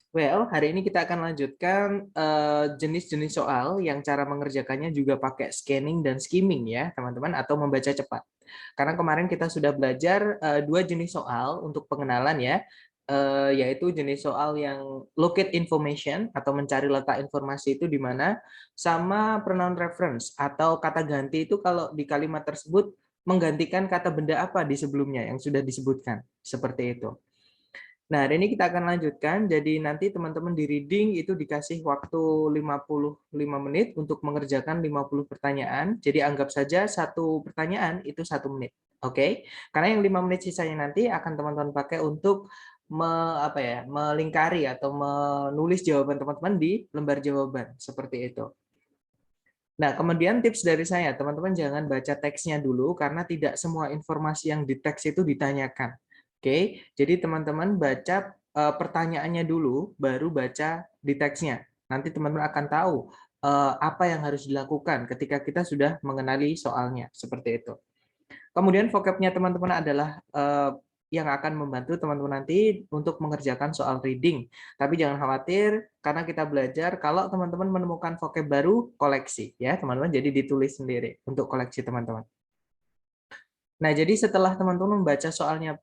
Well, hari ini kita akan lanjutkan jenis-jenis soal yang cara mengerjakannya juga pakai scanning dan skimming ya, teman-teman, atau membaca cepat. Karena kemarin kita sudah belajar dua jenis soal untuk pengenalan ya, yaitu jenis soal yang locate information atau mencari letak informasi itu di mana, sama pronoun reference atau kata ganti itu kalau di kalimat tersebut menggantikan kata benda apa di sebelumnya yang sudah disebutkan, seperti itu. Nah, hari ini kita akan lanjutkan. Jadi nanti teman-teman di reading itu dikasih waktu 55 menit untuk mengerjakan 50 pertanyaan. Jadi anggap saja satu pertanyaan itu 1 menit. Oke? Karena yang 5 menit sisanya nanti akan teman-teman pakai untuk melingkari atau menulis jawaban teman-teman di lembar jawaban. Seperti itu. Nah, kemudian tips dari saya, teman-teman jangan baca teksnya dulu karena tidak semua informasi yang di teks itu ditanyakan. Oke, jadi teman-teman baca pertanyaannya dulu, baru baca di teksnya. Nanti teman-teman akan tahu apa yang harus dilakukan ketika kita sudah mengenali soalnya, seperti itu. Kemudian vocabnya teman-teman adalah yang akan membantu teman-teman nanti untuk mengerjakan soal reading. Tapi jangan khawatir, karena kita belajar, kalau teman-teman menemukan vocab baru, koleksi. Ya, teman-teman, jadi ditulis sendiri untuk koleksi teman-teman. Nah, jadi setelah teman-teman membaca soalnya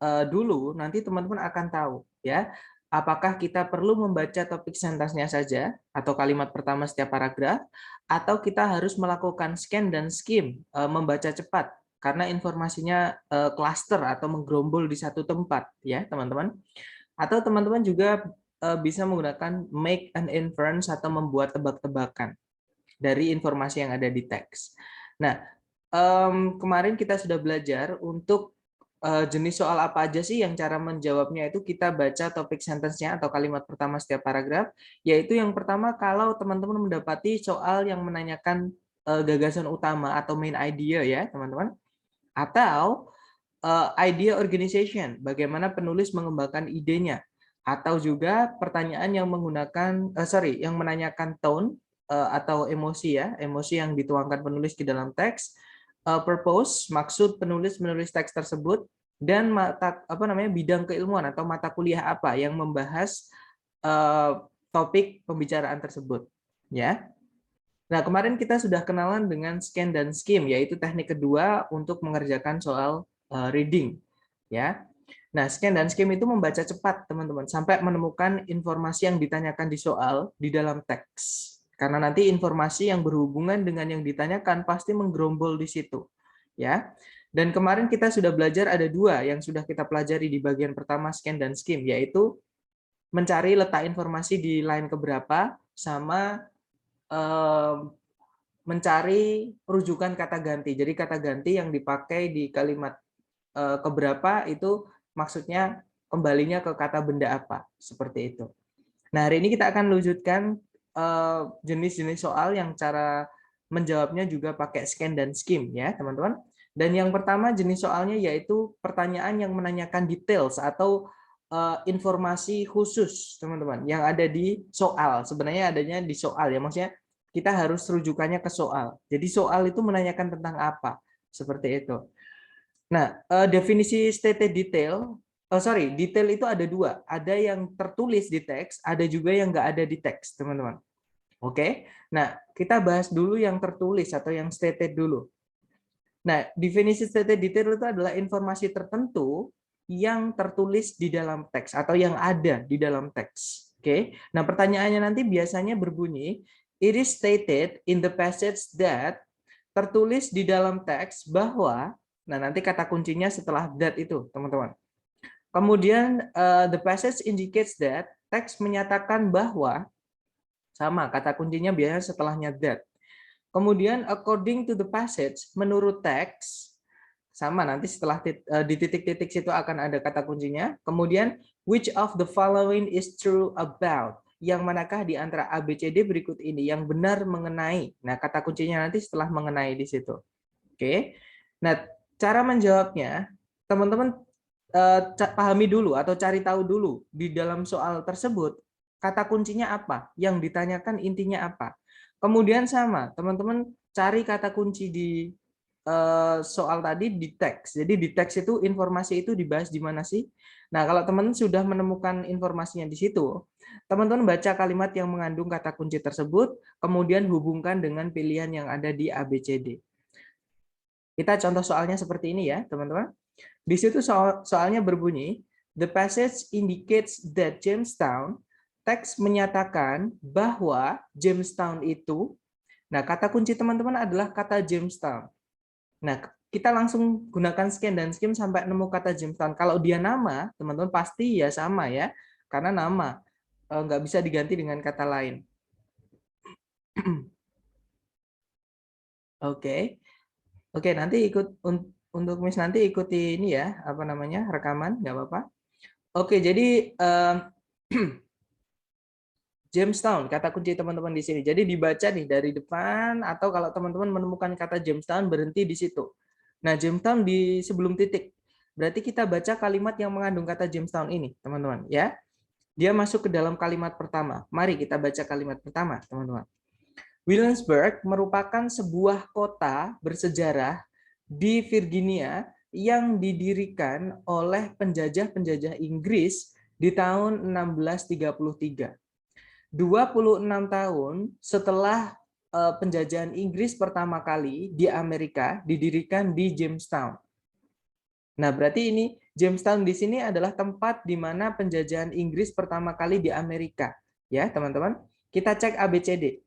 dulu, nanti teman-teman akan tahu, ya, apakah kita perlu membaca topik sentensinya saja, atau kalimat pertama setiap paragraf, atau kita harus melakukan scan dan skim, membaca cepat, karena informasinya cluster atau menggerombol di satu tempat, ya, teman-teman. Atau teman-teman juga bisa menggunakan make an inference atau membuat tebak-tebakan dari informasi yang ada di teks. Nah, kemarin kita sudah belajar untuk jenis soal apa aja sih yang cara menjawabnya itu kita baca topik sentence-nya atau kalimat pertama setiap paragraf, yaitu yang pertama kalau teman-teman mendapati soal yang menanyakan gagasan utama atau main idea ya, teman-teman. Atau idea organization, bagaimana penulis mengembangkan idenya. Atau juga pertanyaan yang menggunakan, yang menanyakan tone atau emosi ya, emosi yang dituangkan penulis di dalam teks, purpose, maksud penulis menulis teks tersebut, dan bidang keilmuan atau mata kuliah apa yang membahas topik pembicaraan tersebut, ya. Nah, kemarin kita sudah kenalan dengan scan dan skim, yaitu teknik kedua untuk mengerjakan soal reading, ya. Nah, scan dan skim itu membaca cepat, teman-teman, sampai menemukan informasi yang ditanyakan di soal di dalam teks. Karena nanti informasi yang berhubungan dengan yang ditanyakan pasti menggerombol di situ, ya. Dan kemarin kita sudah belajar ada dua yang sudah kita pelajari di bagian pertama scan dan skim, yaitu mencari letak informasi di line keberapa sama mencari rujukan kata ganti. Jadi kata ganti yang dipakai di kalimat keberapa itu maksudnya kembalinya ke kata benda apa, seperti itu. Nah, hari ini kita akan lanjutkan jenis-jenis soal yang cara menjawabnya juga pakai scan dan skim ya, teman-teman. Dan yang pertama jenis soalnya yaitu pertanyaan yang menanyakan details atau informasi khusus, teman-teman, yang ada di soal. Sebenarnya adanya di soal ya, maksudnya kita harus rujukannya ke soal. Jadi soal itu menanyakan tentang apa, seperti itu. Nah, definisi stated detail, detail itu ada dua. Ada yang tertulis di teks, ada juga yang nggak ada di teks, teman-teman. Oke, nah kita bahas dulu yang tertulis atau yang stated dulu. Nah, definisi stated detail itu adalah informasi tertentu yang tertulis di dalam teks atau yang ada di dalam teks. Oke, nah pertanyaannya nanti biasanya berbunyi, it is stated in the passage that, tertulis di dalam teks bahwa, nah nanti kata kuncinya setelah that itu, teman-teman. Kemudian the passage indicates that, teks menyatakan bahwa, sama kata kuncinya biasanya setelahnya that. Kemudian according to the passage, menurut teks, sama nanti setelah di titik-titik situ akan ada kata kuncinya. Kemudian which of the following is true about, yang manakah di antara A, B, C, D berikut ini yang benar mengenai. Nah, kata kuncinya nanti setelah mengenai di situ. Oke. Nah, cara menjawabnya, teman-teman pahami dulu atau cari tahu dulu di dalam soal tersebut kata kuncinya apa, yang ditanyakan intinya apa. Kemudian sama, teman-teman cari kata kunci di soal tadi di teks. Jadi di teks itu informasi itu dibahas di mana sih? Nah, kalau teman-teman sudah menemukan informasinya di situ, teman-teman baca kalimat yang mengandung kata kunci tersebut, kemudian hubungkan dengan pilihan yang ada di ABCD. Kita contoh soalnya seperti ini ya, teman-teman. Di situ soalnya berbunyi, the passage indicates that Jamestown, teks menyatakan bahwa Jamestown itu, nah kata kunci teman-teman adalah kata Jamestown. Nah, kita langsung gunakan scan dan skim sampai nemu kata Jamestown. Kalau dia nama, teman-teman pasti ya sama ya, karena nama nggak bisa diganti dengan kata lain. Oke, oke nanti ikut untuk Miss nanti ikuti ini ya, apa namanya rekaman, nggak apa-apa. Oke, jadi Jamestown, kata kunci teman-teman di sini. Jadi dibaca nih dari depan atau kalau teman-teman menemukan kata Jamestown berhenti di situ. Nah, Jamestown di sebelum titik. Berarti kita baca kalimat yang mengandung kata Jamestown ini, teman-teman, ya. Dia masuk ke dalam kalimat pertama. Mari kita baca kalimat pertama, teman-teman. Williamsburg merupakan sebuah kota bersejarah di Virginia yang didirikan oleh penjajah-penjajah Inggris di tahun 1633. 26 tahun setelah penjajahan Inggris pertama kali di Amerika didirikan di Jamestown. Nah, berarti ini Jamestown di sini adalah tempat di mana penjajahan Inggris pertama kali di Amerika. Ya, teman-teman. Kita cek ABCD.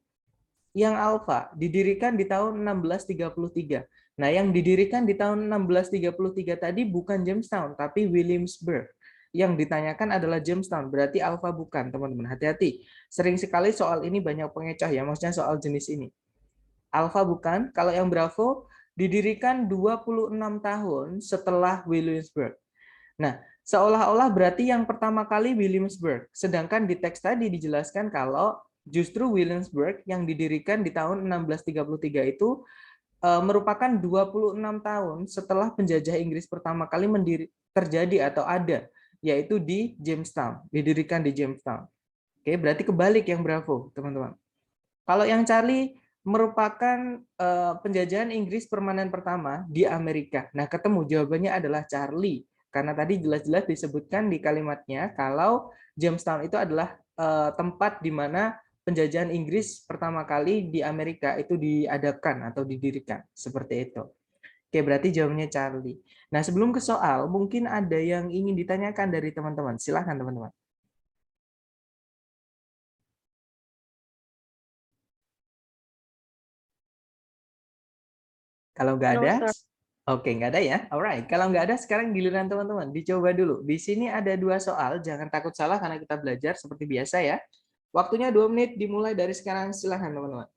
Yang alfa didirikan di tahun 1633. Nah, yang didirikan di tahun 1633 tadi bukan Jamestown, tapi Williamsburg. Yang ditanyakan adalah Jamestown, berarti alfa bukan, teman-teman. Hati-hati. Sering sekali soal ini banyak pengecoh ya, maksudnya soal jenis ini. Alfa bukan, kalau yang Bravo didirikan 26 tahun setelah Williamsburg. Nah, seolah-olah berarti yang pertama kali Williamsburg, sedangkan di teks tadi dijelaskan kalau justru Williamsburg yang didirikan di tahun 1633 itu merupakan 26 tahun setelah penjajah Inggris pertama kali terjadi atau ada, yaitu di Jamestown, didirikan di Jamestown. Oke, berarti kebalik yang Bravo, teman-teman. Kalau yang Charlie merupakan penjajahan Inggris permanen pertama di Amerika. Nah, ketemu jawabannya adalah Charlie. Karena tadi jelas-jelas disebutkan di kalimatnya kalau Jamestown itu adalah tempat di mana penjajahan Inggris pertama kali di Amerika itu diadakan atau didirikan. Seperti itu. Oke, berarti jawabannya Charlie. Nah, sebelum ke soal, mungkin ada yang ingin ditanyakan dari teman-teman. Silahkan, teman-teman. Kalau nggak No, ada, sir. oke, nggak ada ya. Alright, kalau nggak ada sekarang giliran teman-teman. Dicoba dulu. Di sini ada 2 soal, jangan takut salah karena kita belajar seperti biasa ya. Waktunya 2 menit dimulai dari sekarang. Silahkan teman-teman.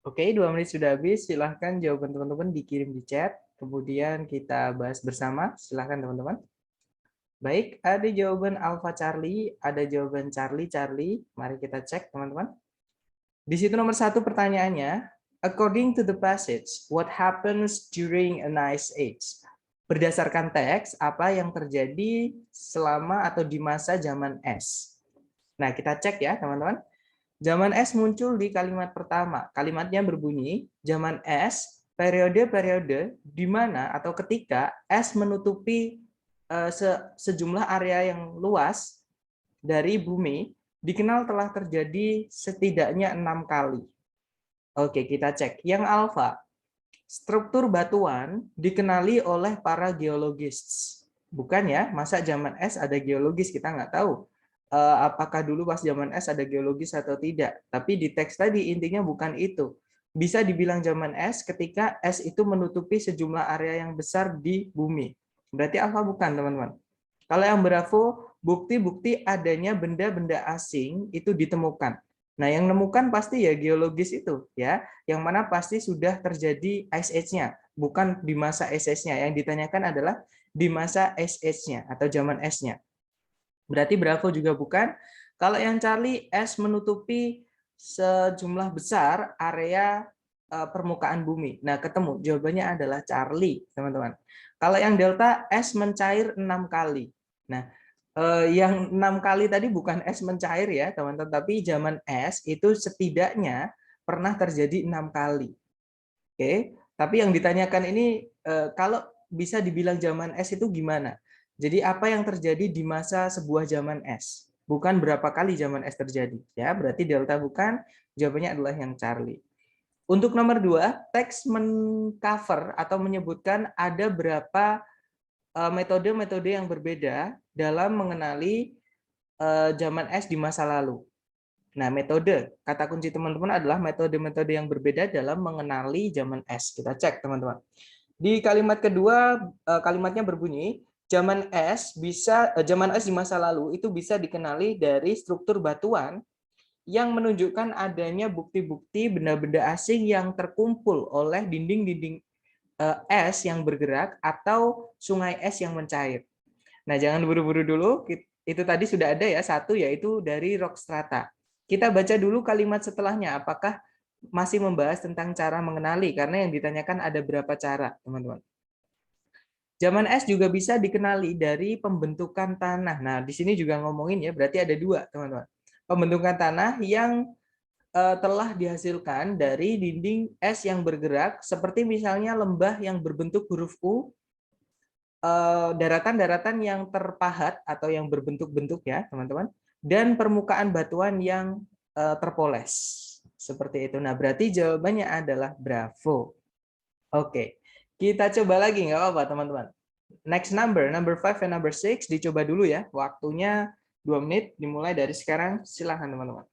Oke, 2 menit sudah habis. Silahkan jawaban teman-teman dikirim di chat. Kemudian kita bahas bersama. Silahkan teman-teman. Baik, ada jawaban Alpha Charlie, ada jawaban Charlie Charlie. Mari kita cek teman-teman. Di situ nomor 1 pertanyaannya, according to the passage, what happens during an ice age? Berdasarkan teks, apa yang terjadi selama atau di masa zaman es? Nah, kita cek ya teman-teman. Zaman es muncul di kalimat pertama. Kalimatnya berbunyi, zaman es, periode-periode di mana atau ketika es menutupi sejumlah area yang luas dari bumi, dikenal telah terjadi setidaknya 6 kali. Oke, kita cek. Yang alfa, struktur batuan dikenali oleh para geologis. Bukan ya, masa zaman es ada geologis, kita nggak tahu. Apakah dulu pas zaman es ada geologis atau tidak. Tapi di teks tadi intinya bukan itu. Bisa dibilang zaman es ketika es itu menutupi sejumlah area yang besar di bumi. Berarti alfa bukan, teman-teman. Kalau yang bravo, bukti-bukti adanya benda-benda asing itu ditemukan. Nah, yang menemukan pasti ya geologis itu, ya, yang mana pasti sudah terjadi ice age-nya, bukan di masa ice age-nya. Yang ditanyakan adalah di masa ice age-nya atau zaman es-nya. Berarti Bravo juga bukan. Kalau yang Charlie, es menutupi sejumlah besar area permukaan bumi. Nah, ketemu. Jawabannya adalah Charlie, teman-teman. Kalau yang Delta, es mencair 6 kali. Nah, yang 6 kali tadi bukan es mencair ya, teman-teman. Tapi zaman es itu setidaknya pernah terjadi 6 kali. Oke, tapi yang ditanyakan ini kalau bisa dibilang zaman es itu gimana? Jadi apa yang terjadi di masa sebuah zaman es? Bukan berapa kali zaman es terjadi. Ya, berarti delta bukan. Jawabannya adalah yang Charlie. Untuk nomor 2, teks mengcover atau menyebutkan ada berapa metode-metode yang berbeda dalam mengenali zaman es di masa lalu. Nah, metode, kata kunci teman-teman adalah metode-metode yang berbeda dalam mengenali zaman es. Kita cek, teman-teman. Di kalimat kedua, kalimatnya berbunyi, zaman es di masa lalu itu bisa dikenali dari struktur batuan yang menunjukkan adanya bukti-bukti benda-benda asing yang terkumpul oleh dinding-dinding es yang bergerak atau sungai es yang mencair. Nah, jangan buru-buru dulu. Itu tadi sudah ada ya, satu yaitu dari rock strata. Kita baca dulu kalimat setelahnya. Apakah masih membahas tentang cara mengenali? Karena yang ditanyakan ada berapa cara, teman-teman. Zaman es juga bisa dikenali dari pembentukan tanah. Nah, di sini juga ngomongin ya, berarti ada dua, teman-teman. Pembentukan tanah yang telah dihasilkan dari dinding es yang bergerak, seperti misalnya lembah yang berbentuk huruf U, daratan-daratan yang terpahat atau yang berbentuk-bentuk ya, teman-teman, dan permukaan batuan yang terpoles. Seperti itu. Nah, berarti jawabannya adalah Bravo. Oke, kita coba lagi, nggak apa-apa, teman-teman. Next number 5 and number 6, dicoba dulu ya. Waktunya 2 menit, dimulai dari sekarang. Silahkan, teman-teman.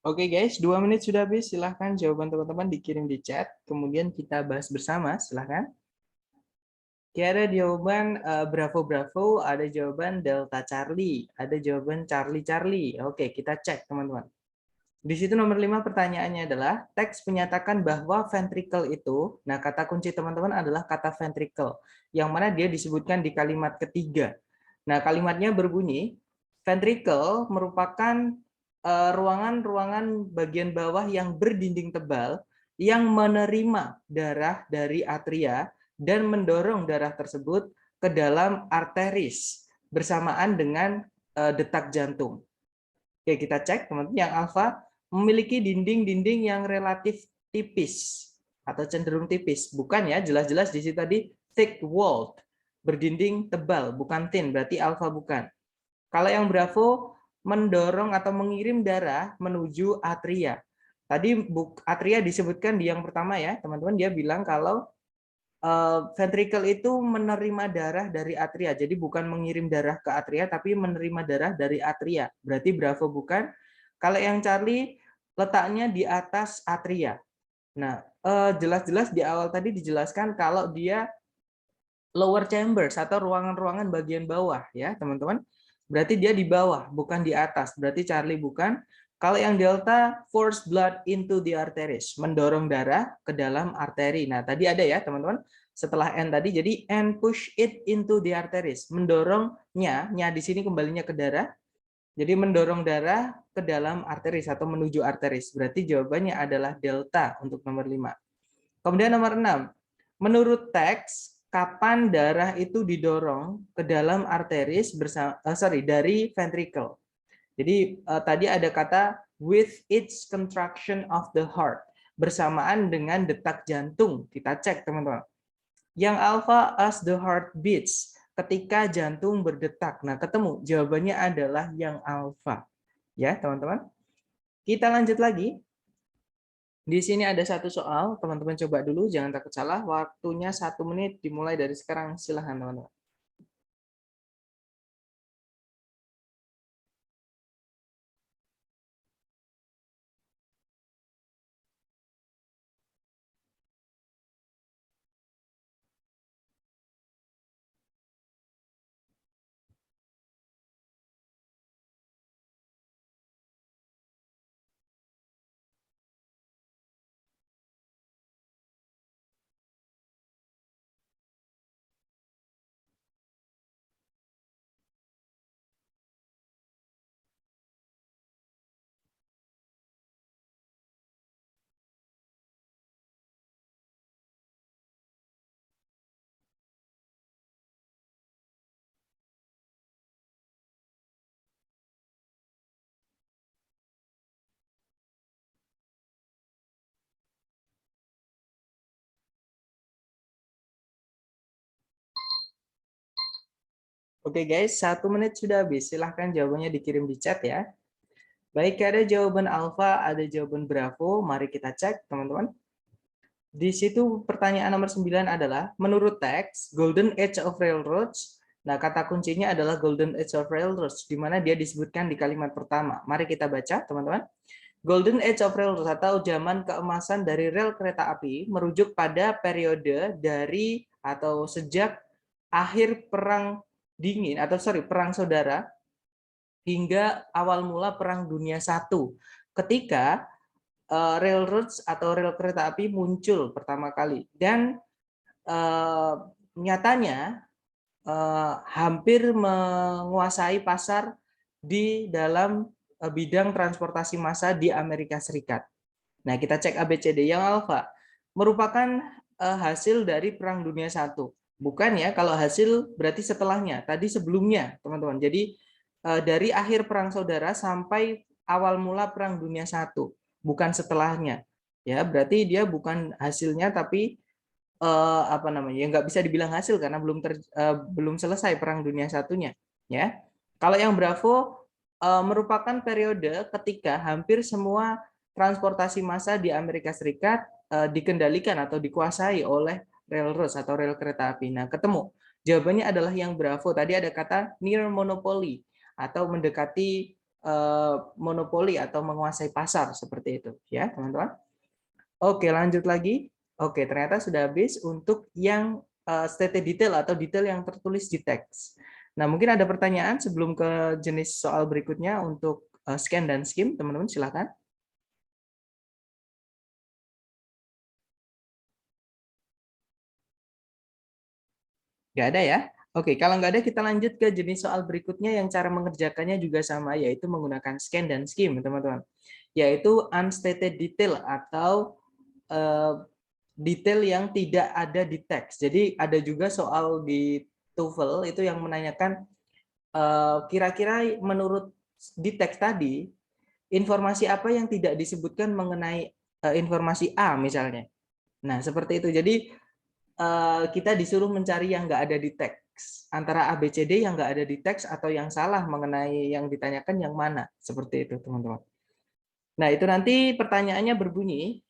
Oke guys, 2 menit sudah habis. Silahkan jawaban teman-teman dikirim di chat. Kemudian kita bahas bersama. Silahkan. Oke, ada jawaban Bravo Bravo, ada jawaban Delta Charlie, ada jawaban Charlie Charlie. Oke, kita cek teman-teman. Di situ nomor 5 pertanyaannya adalah teks menyatakan bahwa ventricle itu, nah kata kunci teman-teman adalah kata ventricle, yang mana dia disebutkan di kalimat ketiga. Nah kalimatnya berbunyi, ventricle merupakan ruangan-ruangan bagian bawah yang berdinding tebal yang menerima darah dari atria dan mendorong darah tersebut ke dalam arteris bersamaan dengan detak jantung. Oke, kita cek teman-teman. Yang alfa memiliki dinding-dinding yang relatif tipis atau cenderung tipis. Bukan ya, jelas-jelas di situ tadi thick walled, berdinding tebal, bukan thin, berarti alfa bukan. Kalau yang Bravo mendorong atau mengirim darah menuju atria. Tadi atria disebutkan di yang pertama ya, teman-teman, dia bilang kalau ventricle itu menerima darah dari atria. Jadi bukan mengirim darah ke atria, tapi menerima darah dari atria. Berarti Bravo bukan. Kalau yang Charlie letaknya di atas atria. Nah, jelas-jelas di awal tadi dijelaskan kalau dia lower chambers atau ruangan-ruangan bagian bawah ya, teman-teman. Berarti dia di bawah, bukan di atas. Berarti Charlie bukan. Kalau yang Delta, force blood into the arteries, mendorong darah ke dalam arteri. Nah, tadi ada ya, teman-teman. Setelah N tadi, jadi and push it into the arteries. Mendorongnya, nya di sini kembalinya ke darah. Jadi mendorong darah ke dalam arteris atau menuju arteris. Berarti jawabannya adalah Delta untuk nomor 5. Kemudian nomor 6. Menurut teks, kapan darah itu didorong ke dalam arteris dari ventricle. Jadi tadi ada kata with its contraction of the heart, bersamaan dengan detak jantung. Kita cek teman-teman. Yang alpha as the heart beats, ketika jantung berdetak. Nah, ketemu jawabannya adalah yang alpha. Ya, teman-teman. Kita lanjut lagi. Di sini ada satu soal, teman-teman coba dulu, jangan takut salah. Waktunya 1 menit, dimulai dari sekarang. Silahkan teman-teman. Oke guys, 1 menit sudah habis. Silahkan jawabannya dikirim di chat ya. Baik, ada jawaban alpha, ada jawaban bravo. Mari kita cek, teman-teman. Di situ pertanyaan nomor 9 adalah, menurut teks, Golden Age of Railroads, nah kata kuncinya adalah Golden Age of Railroads, di mana dia disebutkan di kalimat pertama. Mari kita baca, teman-teman. Golden Age of Railroads atau zaman keemasan dari rel kereta api merujuk pada periode dari atau sejak akhir perang dingin atau perang saudara hingga awal mula perang dunia I, ketika railroads atau rel kereta api muncul pertama kali dan nyatanya hampir menguasai pasar di dalam bidang transportasi massa di Amerika Serikat. Nah, kita cek ABCD. Yang alfa merupakan hasil dari Perang Dunia I. Bukan ya, kalau hasil berarti setelahnya. Tadi sebelumnya, teman-teman. Jadi dari akhir Perang Saudara sampai awal mula Perang Dunia I, bukan setelahnya. Ya, berarti dia bukan hasilnya, tapi apa namanya? Ya nggak bisa dibilang hasil karena belum selesai Perang Dunia I-nya. Ya, kalau yang Bravo merupakan periode ketika hampir semua transportasi massa di Amerika Serikat dikendalikan atau dikuasai oleh railroads atau rel kereta api. Nah, ketemu. Jawabannya adalah yang Bravo. Tadi ada kata near monopoly atau mendekati monopoli atau menguasai pasar seperti itu, ya teman-teman. Oke, lanjut lagi. Oke, ternyata sudah habis untuk yang stated detail atau detail yang tertulis di teks. Nah, mungkin ada pertanyaan sebelum ke jenis soal berikutnya untuk scan dan skim, teman-teman silakan. Nggak ada ya? Oke, kalau nggak ada kita lanjut ke jenis soal berikutnya yang cara mengerjakannya juga sama, yaitu menggunakan scan dan skim, teman-teman. Yaitu unstated detail atau detail yang tidak ada di teks. Jadi ada juga soal di TOEFL itu yang menanyakan kira-kira menurut di teks tadi, informasi apa yang tidak disebutkan mengenai informasi A misalnya. Nah, seperti itu. Jadi kita disuruh mencari yang nggak ada di teks. Antara A, B, C, D yang nggak ada di teks atau yang salah mengenai yang ditanyakan yang mana. Seperti itu, teman-teman. Nah, itu nanti pertanyaannya berbunyi,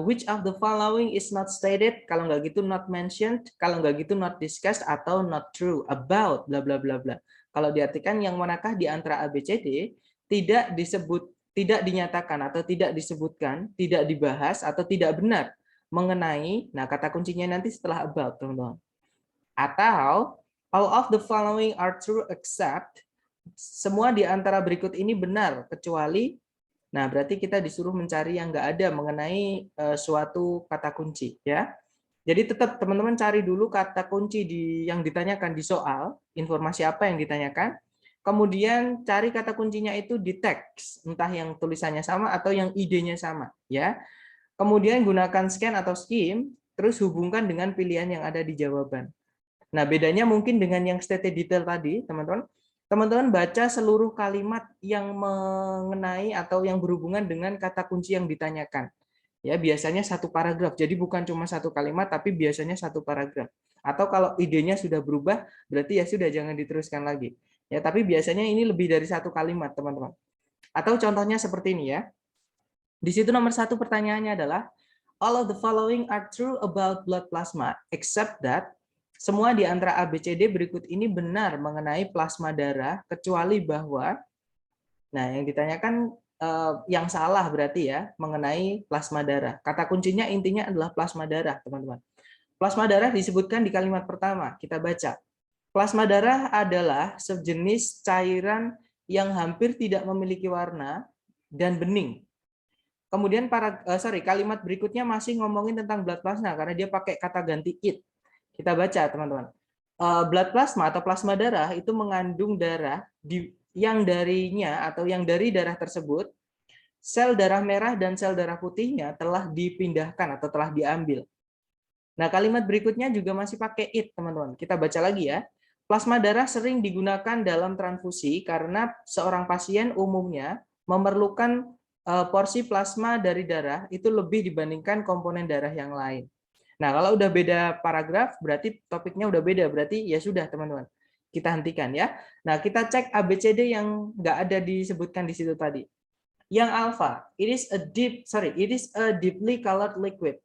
which of the following is not stated? Kalau nggak gitu not mentioned, kalau nggak gitu not discussed atau not true about bla bla bla bla. Kalau diartikan yang manakah di antara A, B, C, D tidak disebut, tidak dinyatakan atau tidak disebutkan, tidak dibahas atau tidak benar mengenai, nah kata kuncinya nanti setelah about, teman-teman. Atau all of the following are true except, semua di antara berikut ini benar kecuali. Nah, berarti kita disuruh mencari yang nggak ada mengenai suatu kata kunci, ya. Jadi tetap teman-teman cari dulu kata kunci yang ditanyakan di soal, informasi apa yang ditanyakan, kemudian cari kata kuncinya itu di teks, entah yang tulisannya sama atau yang idenya sama, ya. Kemudian gunakan scan atau skim, terus hubungkan dengan pilihan yang ada di jawaban. Nah, bedanya mungkin dengan yang stated detail tadi, teman-teman. Teman-teman baca seluruh kalimat yang mengenai atau yang berhubungan dengan kata kunci yang ditanyakan. Ya, biasanya satu paragraf. Jadi bukan cuma satu kalimat, tapi biasanya satu paragraf. Atau kalau idenya sudah berubah, berarti ya sudah jangan diteruskan lagi. Ya, tapi biasanya ini lebih dari satu kalimat, teman-teman. Atau contohnya seperti ini ya. Di situ nomor satu pertanyaannya adalah, all of the following are true about blood plasma, except that semua di antara A, B, C, D berikut ini benar mengenai plasma darah, kecuali bahwa, nah yang ditanyakan yang salah berarti ya, mengenai plasma darah. Kata kuncinya intinya adalah plasma darah, teman-teman. Plasma darah disebutkan di kalimat pertama, kita baca. Plasma darah adalah sejenis cairan yang hampir tidak memiliki warna dan bening. Kemudian kalimat berikutnya masih ngomongin tentang blood plasma karena dia pakai kata ganti it. Kita baca, teman-teman. Blood plasma atau plasma darah itu mengandung darah yang darinya atau yang dari darah tersebut, sel darah merah dan sel darah putihnya telah dipindahkan atau telah diambil. Nah, kalimat berikutnya juga masih pakai it, teman-teman. Kita baca lagi ya. Plasma darah sering digunakan dalam transfusi karena seorang pasien umumnya memerlukan porsi plasma dari darah itu lebih dibandingkan komponen darah yang lain. Nah, kalau udah beda paragraf, berarti topiknya udah beda. Berarti ya sudah, teman-teman. Kita hentikan ya. Nah, kita cek ABCD yang nggak ada disebutkan di situ tadi. Yang alpha, it is a deeply colored liquid.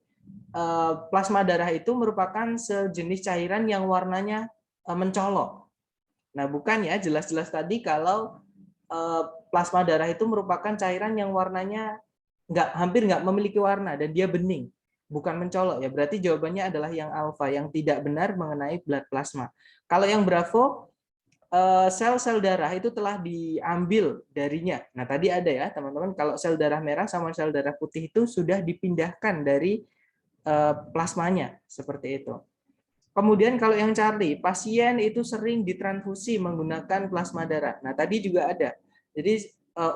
Plasma darah itu merupakan sejenis cairan yang warnanya mencolok. Nah, bukan ya, jelas-jelas tadi kalau plasma darah itu merupakan cairan yang warnanya hampir nggak memiliki warna dan dia bening, bukan mencolok ya. Berarti jawabannya adalah yang alfa, yang tidak benar mengenai blood plasma. Kalau yang bravo, sel-sel darah itu telah diambil darinya. Nah, tadi ada ya, teman-teman, kalau sel darah merah sama sel darah putih itu sudah dipindahkan dari plasmanya, seperti itu. Kemudian kalau yang Charlie, pasien itu sering ditransfusi menggunakan plasma darah. Nah, tadi juga ada. Jadi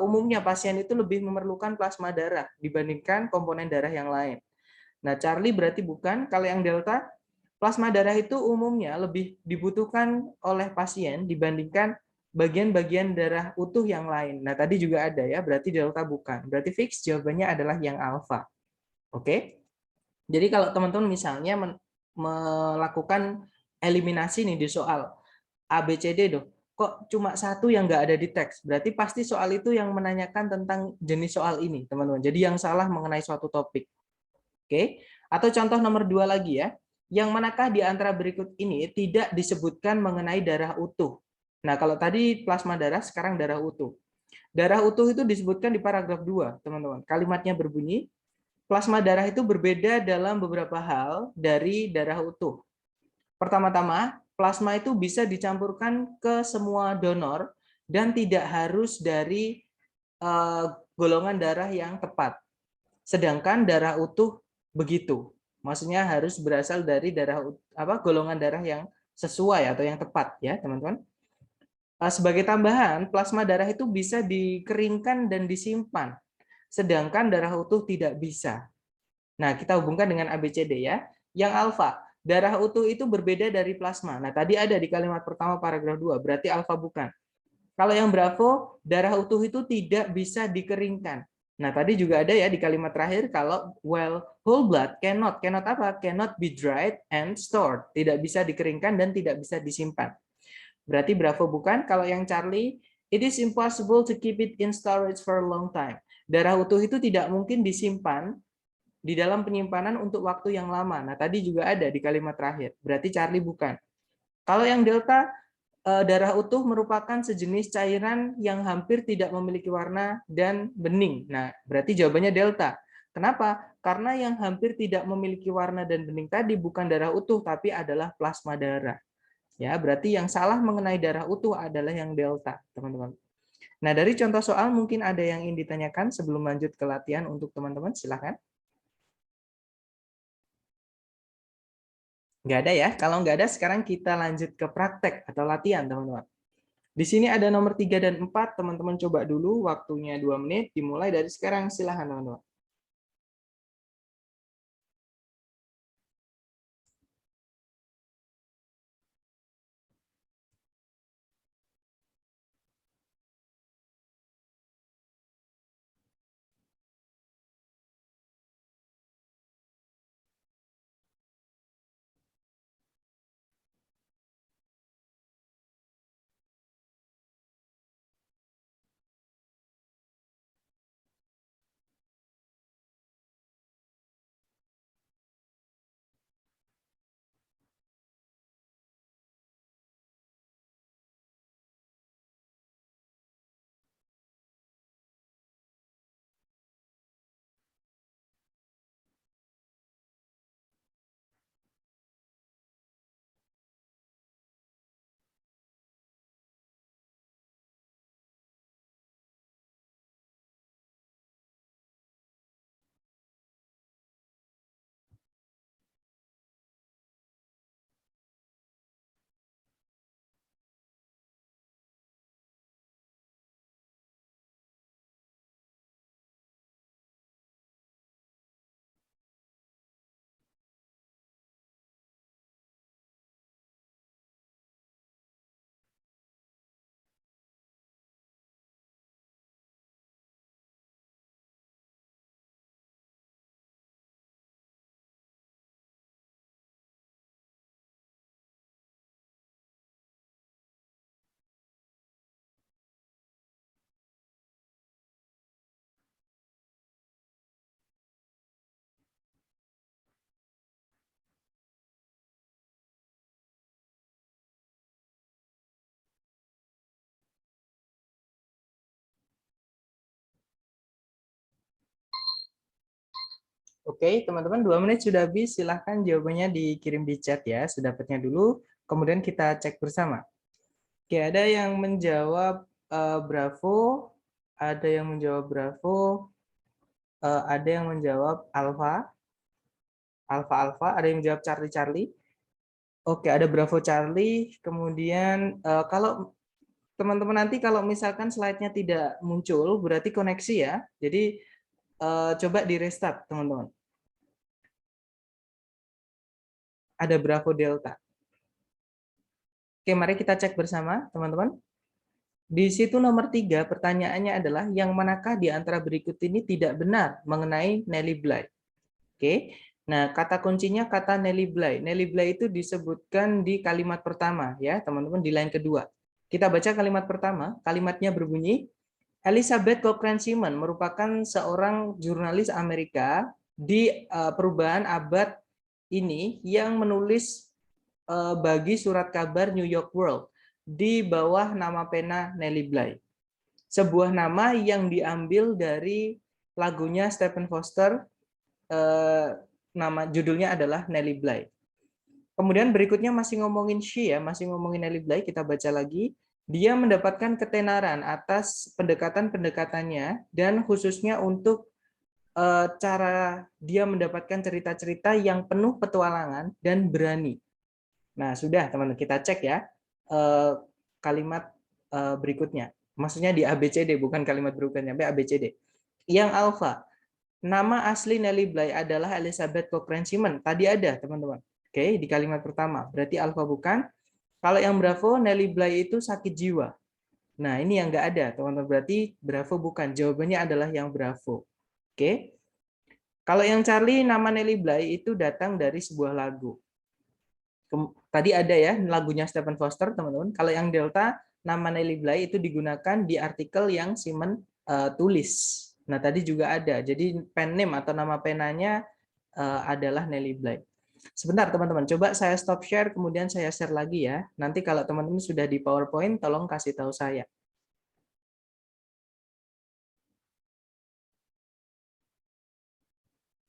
umumnya pasien itu lebih memerlukan plasma darah dibandingkan komponen darah yang lain. Nah, Charlie berarti bukan. Kalau yang Delta, plasma darah itu umumnya lebih dibutuhkan oleh pasien dibandingkan bagian-bagian darah utuh yang lain. Nah, tadi juga ada ya, berarti Delta bukan. Berarti fix jawabannya adalah yang alfa. Oke? Jadi kalau teman-teman misalnya melakukan eliminasi nih di soal ABCD dong, kok cuma satu yang nggak ada di teks, berarti pasti soal itu yang menanyakan tentang jenis soal ini, teman-teman. Jadi yang salah mengenai suatu topik. Oke, atau contoh nomor 2 lagi ya, yang manakah di antara berikut ini tidak disebutkan mengenai darah utuh. Nah, kalau tadi plasma darah, sekarang darah utuh. Darah utuh itu disebutkan di paragraf 2, teman-teman. Kalimatnya berbunyi, plasma darah itu berbeda dalam beberapa hal dari darah utuh. Pertama-tama, plasma itu bisa dicampurkan ke semua donor dan tidak harus dari golongan darah yang tepat. Sedangkan darah utuh begitu. Maksudnya harus berasal dari golongan darah yang sesuai atau yang tepat ya, teman-teman. Sebagai tambahan, plasma darah itu bisa dikeringkan dan disimpan. Sedangkan darah utuh tidak bisa. Nah, kita hubungkan dengan ABCD ya. Yang alfa, darah utuh itu berbeda dari plasma. Nah, tadi ada di kalimat pertama paragraf 2, berarti alfa bukan. Kalau yang bravo, darah utuh itu tidak bisa dikeringkan. Nah, tadi juga ada ya di kalimat terakhir, kalau whole blood cannot apa? Cannot be dried and stored. Tidak bisa dikeringkan dan tidak bisa disimpan. Berarti bravo bukan. Kalau yang Charlie, it is impossible to keep it in storage for a long time. Darah utuh itu tidak mungkin disimpan di dalam penyimpanan untuk waktu yang lama. Nah, tadi juga ada di kalimat terakhir. Berarti Charlie bukan. Kalau yang delta, darah utuh merupakan sejenis cairan yang hampir tidak memiliki warna dan bening. Nah, berarti jawabannya delta. Kenapa? Karena yang hampir tidak memiliki warna dan bening tadi bukan darah utuh, tapi adalah plasma darah. Ya, berarti yang salah mengenai darah utuh adalah yang delta, teman-teman. Nah, dari contoh soal mungkin ada yang ingin ditanyakan sebelum lanjut ke latihan untuk teman-teman, silahkan. Nggak ada ya? Kalau nggak ada, sekarang kita lanjut ke praktek atau latihan, teman-teman. Di sini ada nomor 3 dan 4, teman-teman coba dulu, waktunya 2 menit, dimulai dari sekarang, silahkan teman-teman. Oke, teman-teman, 2 menit sudah habis. Silahkan jawabannya dikirim di chat ya, sedapatnya dulu. Kemudian kita cek bersama. Oke, ada yang menjawab Bravo, ada yang menjawab Bravo, ada yang menjawab Alpha, Alpha, ada yang menjawab Charlie, Charlie. Oke, ada Bravo Charlie. Kemudian kalau teman-teman nanti kalau misalkan slide-nya tidak muncul, berarti koneksi ya. Jadi coba di restart, teman-teman. Ada Bravo Delta. Oke, mari kita cek bersama, teman-teman. Di situ nomor 3, pertanyaannya adalah yang manakah di antara berikut ini tidak benar mengenai Nelly Bly. Oke, nah kata kuncinya kata Nelly Bly. Nelly Bly itu disebutkan di kalimat pertama ya, teman-teman, di line kedua. Kita baca kalimat pertama, kalimatnya berbunyi, Elizabeth Cochrane Simon merupakan seorang jurnalis Amerika di perubahan abad ini yang menulis bagi surat kabar New York World di bawah nama pena Nelly Bly. sebuah nama yang diambil dari lagunya Stephen Foster, nama judulnya adalah Nelly Bly. Kemudian berikutnya masih ngomongin she ya, masih ngomongin Nelly Bly, kita baca lagi. Dia mendapatkan ketenaran atas pendekatan-pendekatannya dan khususnya untuk cara dia mendapatkan cerita-cerita yang penuh petualangan dan berani. Nah, sudah teman-teman, kita cek ya kalimat berikutnya. Maksudnya di ABCD, bukan kalimat berikutnya, ABCD. Yang alfa, nama asli Nelly Bly adalah Elizabeth Cochrane Simon. Tadi ada, teman-teman. Oke, di kalimat pertama. Berarti alfa bukan. Kalau yang bravo, Nelly Bly itu sakit jiwa. Nah, ini yang nggak ada, teman-teman. Berarti bravo bukan. Jawabannya adalah yang bravo. Oke. Kalau yang Charlie, nama Nelly Bly itu datang dari sebuah lagu. Tadi ada ya lagunya Stephen Foster, teman-teman. Kalau yang Delta, nama Nelly Bly itu digunakan di artikel yang Simon tulis. Nah, tadi juga ada. Jadi pen name atau nama penanya adalah Nelly Bly. Sebentar, teman-teman. Coba saya stop share, kemudian saya share lagi ya. Nanti kalau teman-teman sudah di PowerPoint, tolong kasih tahu saya.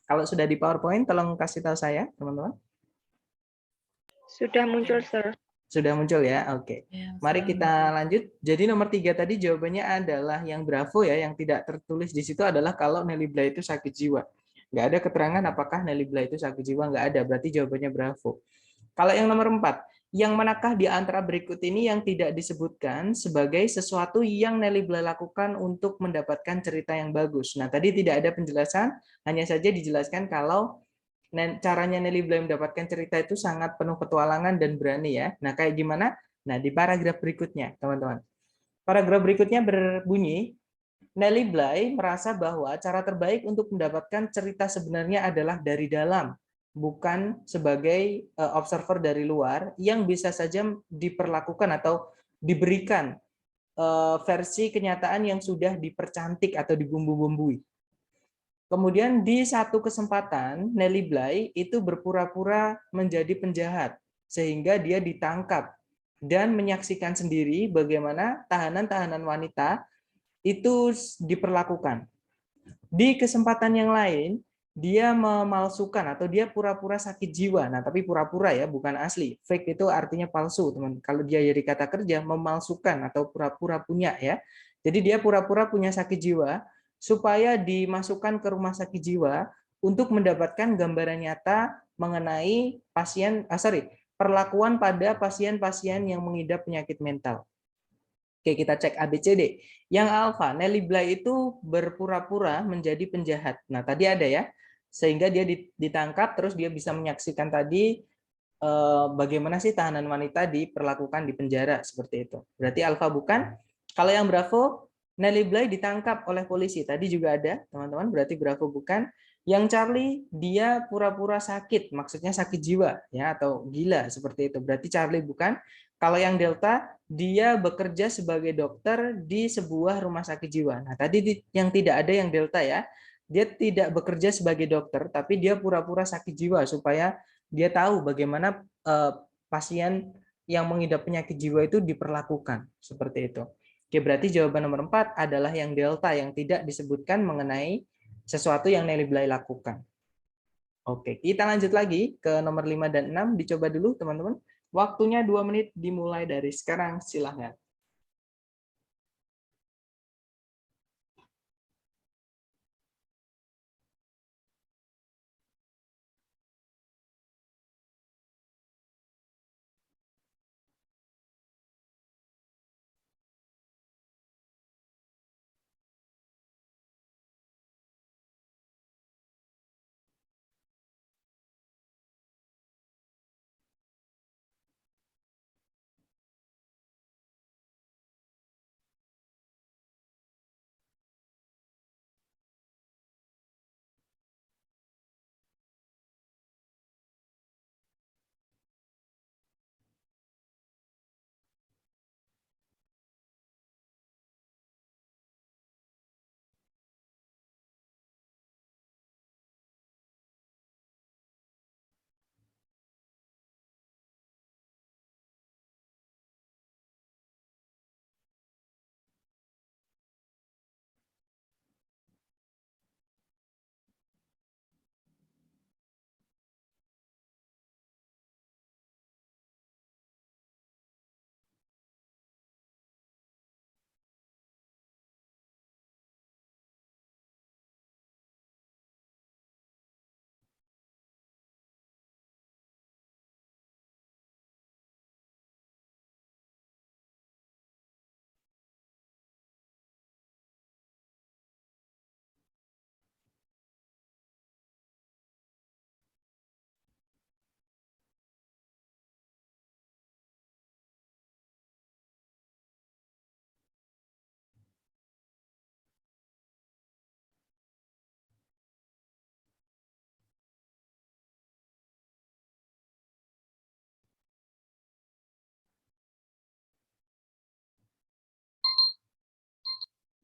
Kalau sudah di PowerPoint, tolong kasih tahu saya, teman-teman. Sudah muncul, Sir. Sudah muncul ya? Oke. Mari kita lanjut. Jadi nomor 3 tadi jawabannya adalah yang bravo ya, yang tidak tertulis di situ adalah kalau Nelly Bly itu sakit jiwa. Nggak ada keterangan apakah Nelly Bly itu sakit jiwa, nggak ada. Berarti jawabannya bravo. Kalau yang nomor 4, yang manakah di antara berikut ini yang tidak disebutkan sebagai sesuatu yang Nelly Bly lakukan untuk mendapatkan cerita yang bagus? Nah, tadi tidak ada penjelasan, hanya saja dijelaskan kalau caranya Nelly Bly mendapatkan cerita itu sangat penuh petualangan dan berani ya. Nah, kayak gimana? Nah, di paragraf berikutnya, teman-teman. Paragraf berikutnya berbunyi, Nelly Bly merasa bahwa cara terbaik untuk mendapatkan cerita sebenarnya adalah dari dalam, bukan sebagai observer dari luar yang bisa saja diperlakukan atau diberikan versi kenyataan yang sudah dipercantik atau dibumbu-bumbui. Kemudian di satu kesempatan, Nelly Bly itu berpura-pura menjadi penjahat, sehingga dia ditangkap dan menyaksikan sendiri bagaimana tahanan-tahanan wanita itu diperlakukan. Di kesempatan yang lain, dia memalsukan atau dia pura-pura sakit jiwa. Nah, tapi pura-pura ya, bukan asli. Fake itu artinya palsu, teman. Kalau dia jadi kata kerja, memalsukan atau pura-pura punya ya. Jadi dia pura-pura punya sakit jiwa supaya dimasukkan ke rumah sakit jiwa untuk mendapatkan gambaran nyata mengenai perlakuan pada pasien-pasien yang mengidap penyakit mental. Oke, kita cek ABCD. Yang alfa, Nelly Bly itu berpura-pura menjadi penjahat. Nah, tadi ada ya. Sehingga dia ditangkap, terus dia bisa menyaksikan tadi bagaimana sih tahanan wanita diperlakukan di penjara, seperti itu. Berarti alfa bukan. Kalau yang bravo, Nelly Bly ditangkap oleh polisi. Tadi juga ada, teman-teman. Berarti bravo bukan. Yang Charlie, dia pura-pura sakit, maksudnya sakit jiwa ya atau gila, seperti itu. Berarti Charlie bukan. Kalau yang Delta, dia bekerja sebagai dokter di sebuah rumah sakit jiwa. Nah, tadi yang tidak ada yang Delta ya. Dia tidak bekerja sebagai dokter, tapi dia pura-pura sakit jiwa supaya dia tahu bagaimana pasien yang mengidap penyakit jiwa itu diperlakukan. Seperti itu. Oke, berarti jawaban nomor 4 adalah yang Delta yang tidak disebutkan mengenai sesuatu yang Nelly Bly lakukan. Oke, kita lanjut lagi ke nomor 5 dan 6. Dicoba dulu, teman-teman. Waktunya 2 menit dimulai dari sekarang. Silahkan.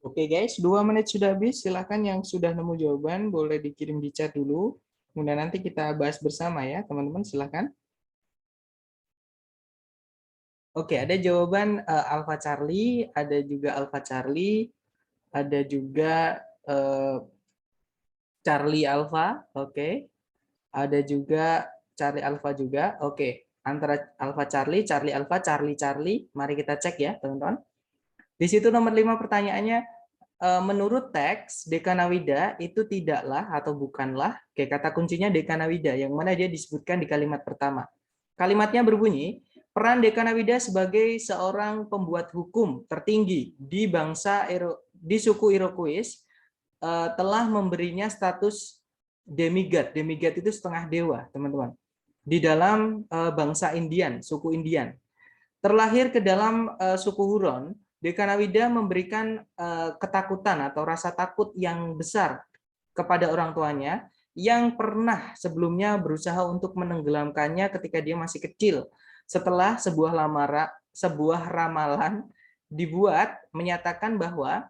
Oke guys, 2 menit sudah habis. Silakan yang sudah nemu jawaban boleh dikirim di chat dulu. Kemudian nanti kita bahas bersama ya, teman-teman. Silakan. Oke, ada jawaban Alpha Charlie, ada juga Alpha Charlie, ada juga eh, Charlie Alpha. Oke, ada juga Charlie Alpha juga. Oke, antara Alpha Charlie, Charlie Alpha, Charlie Charlie. Mari kita cek ya, teman-teman. Di situ nomor 5 pertanyaannya, menurut teks Dekanawida itu tidaklah atau bukanlah, oke, kata kuncinya Dekanawida, yang mana dia disebutkan di kalimat pertama. Kalimatnya berbunyi, peran Dekanawida sebagai seorang pembuat hukum tertinggi di di suku Iroquois telah memberinya status demigod. Demigod itu setengah dewa, teman-teman. Di dalam bangsa Indian, suku Indian. Terlahir ke dalam suku Huron, Dekanawida memberikan ketakutan atau rasa takut yang besar kepada orang tuanya yang pernah sebelumnya berusaha untuk menenggelamkannya ketika dia masih kecil. Setelah sebuah ramalan dibuat menyatakan bahwa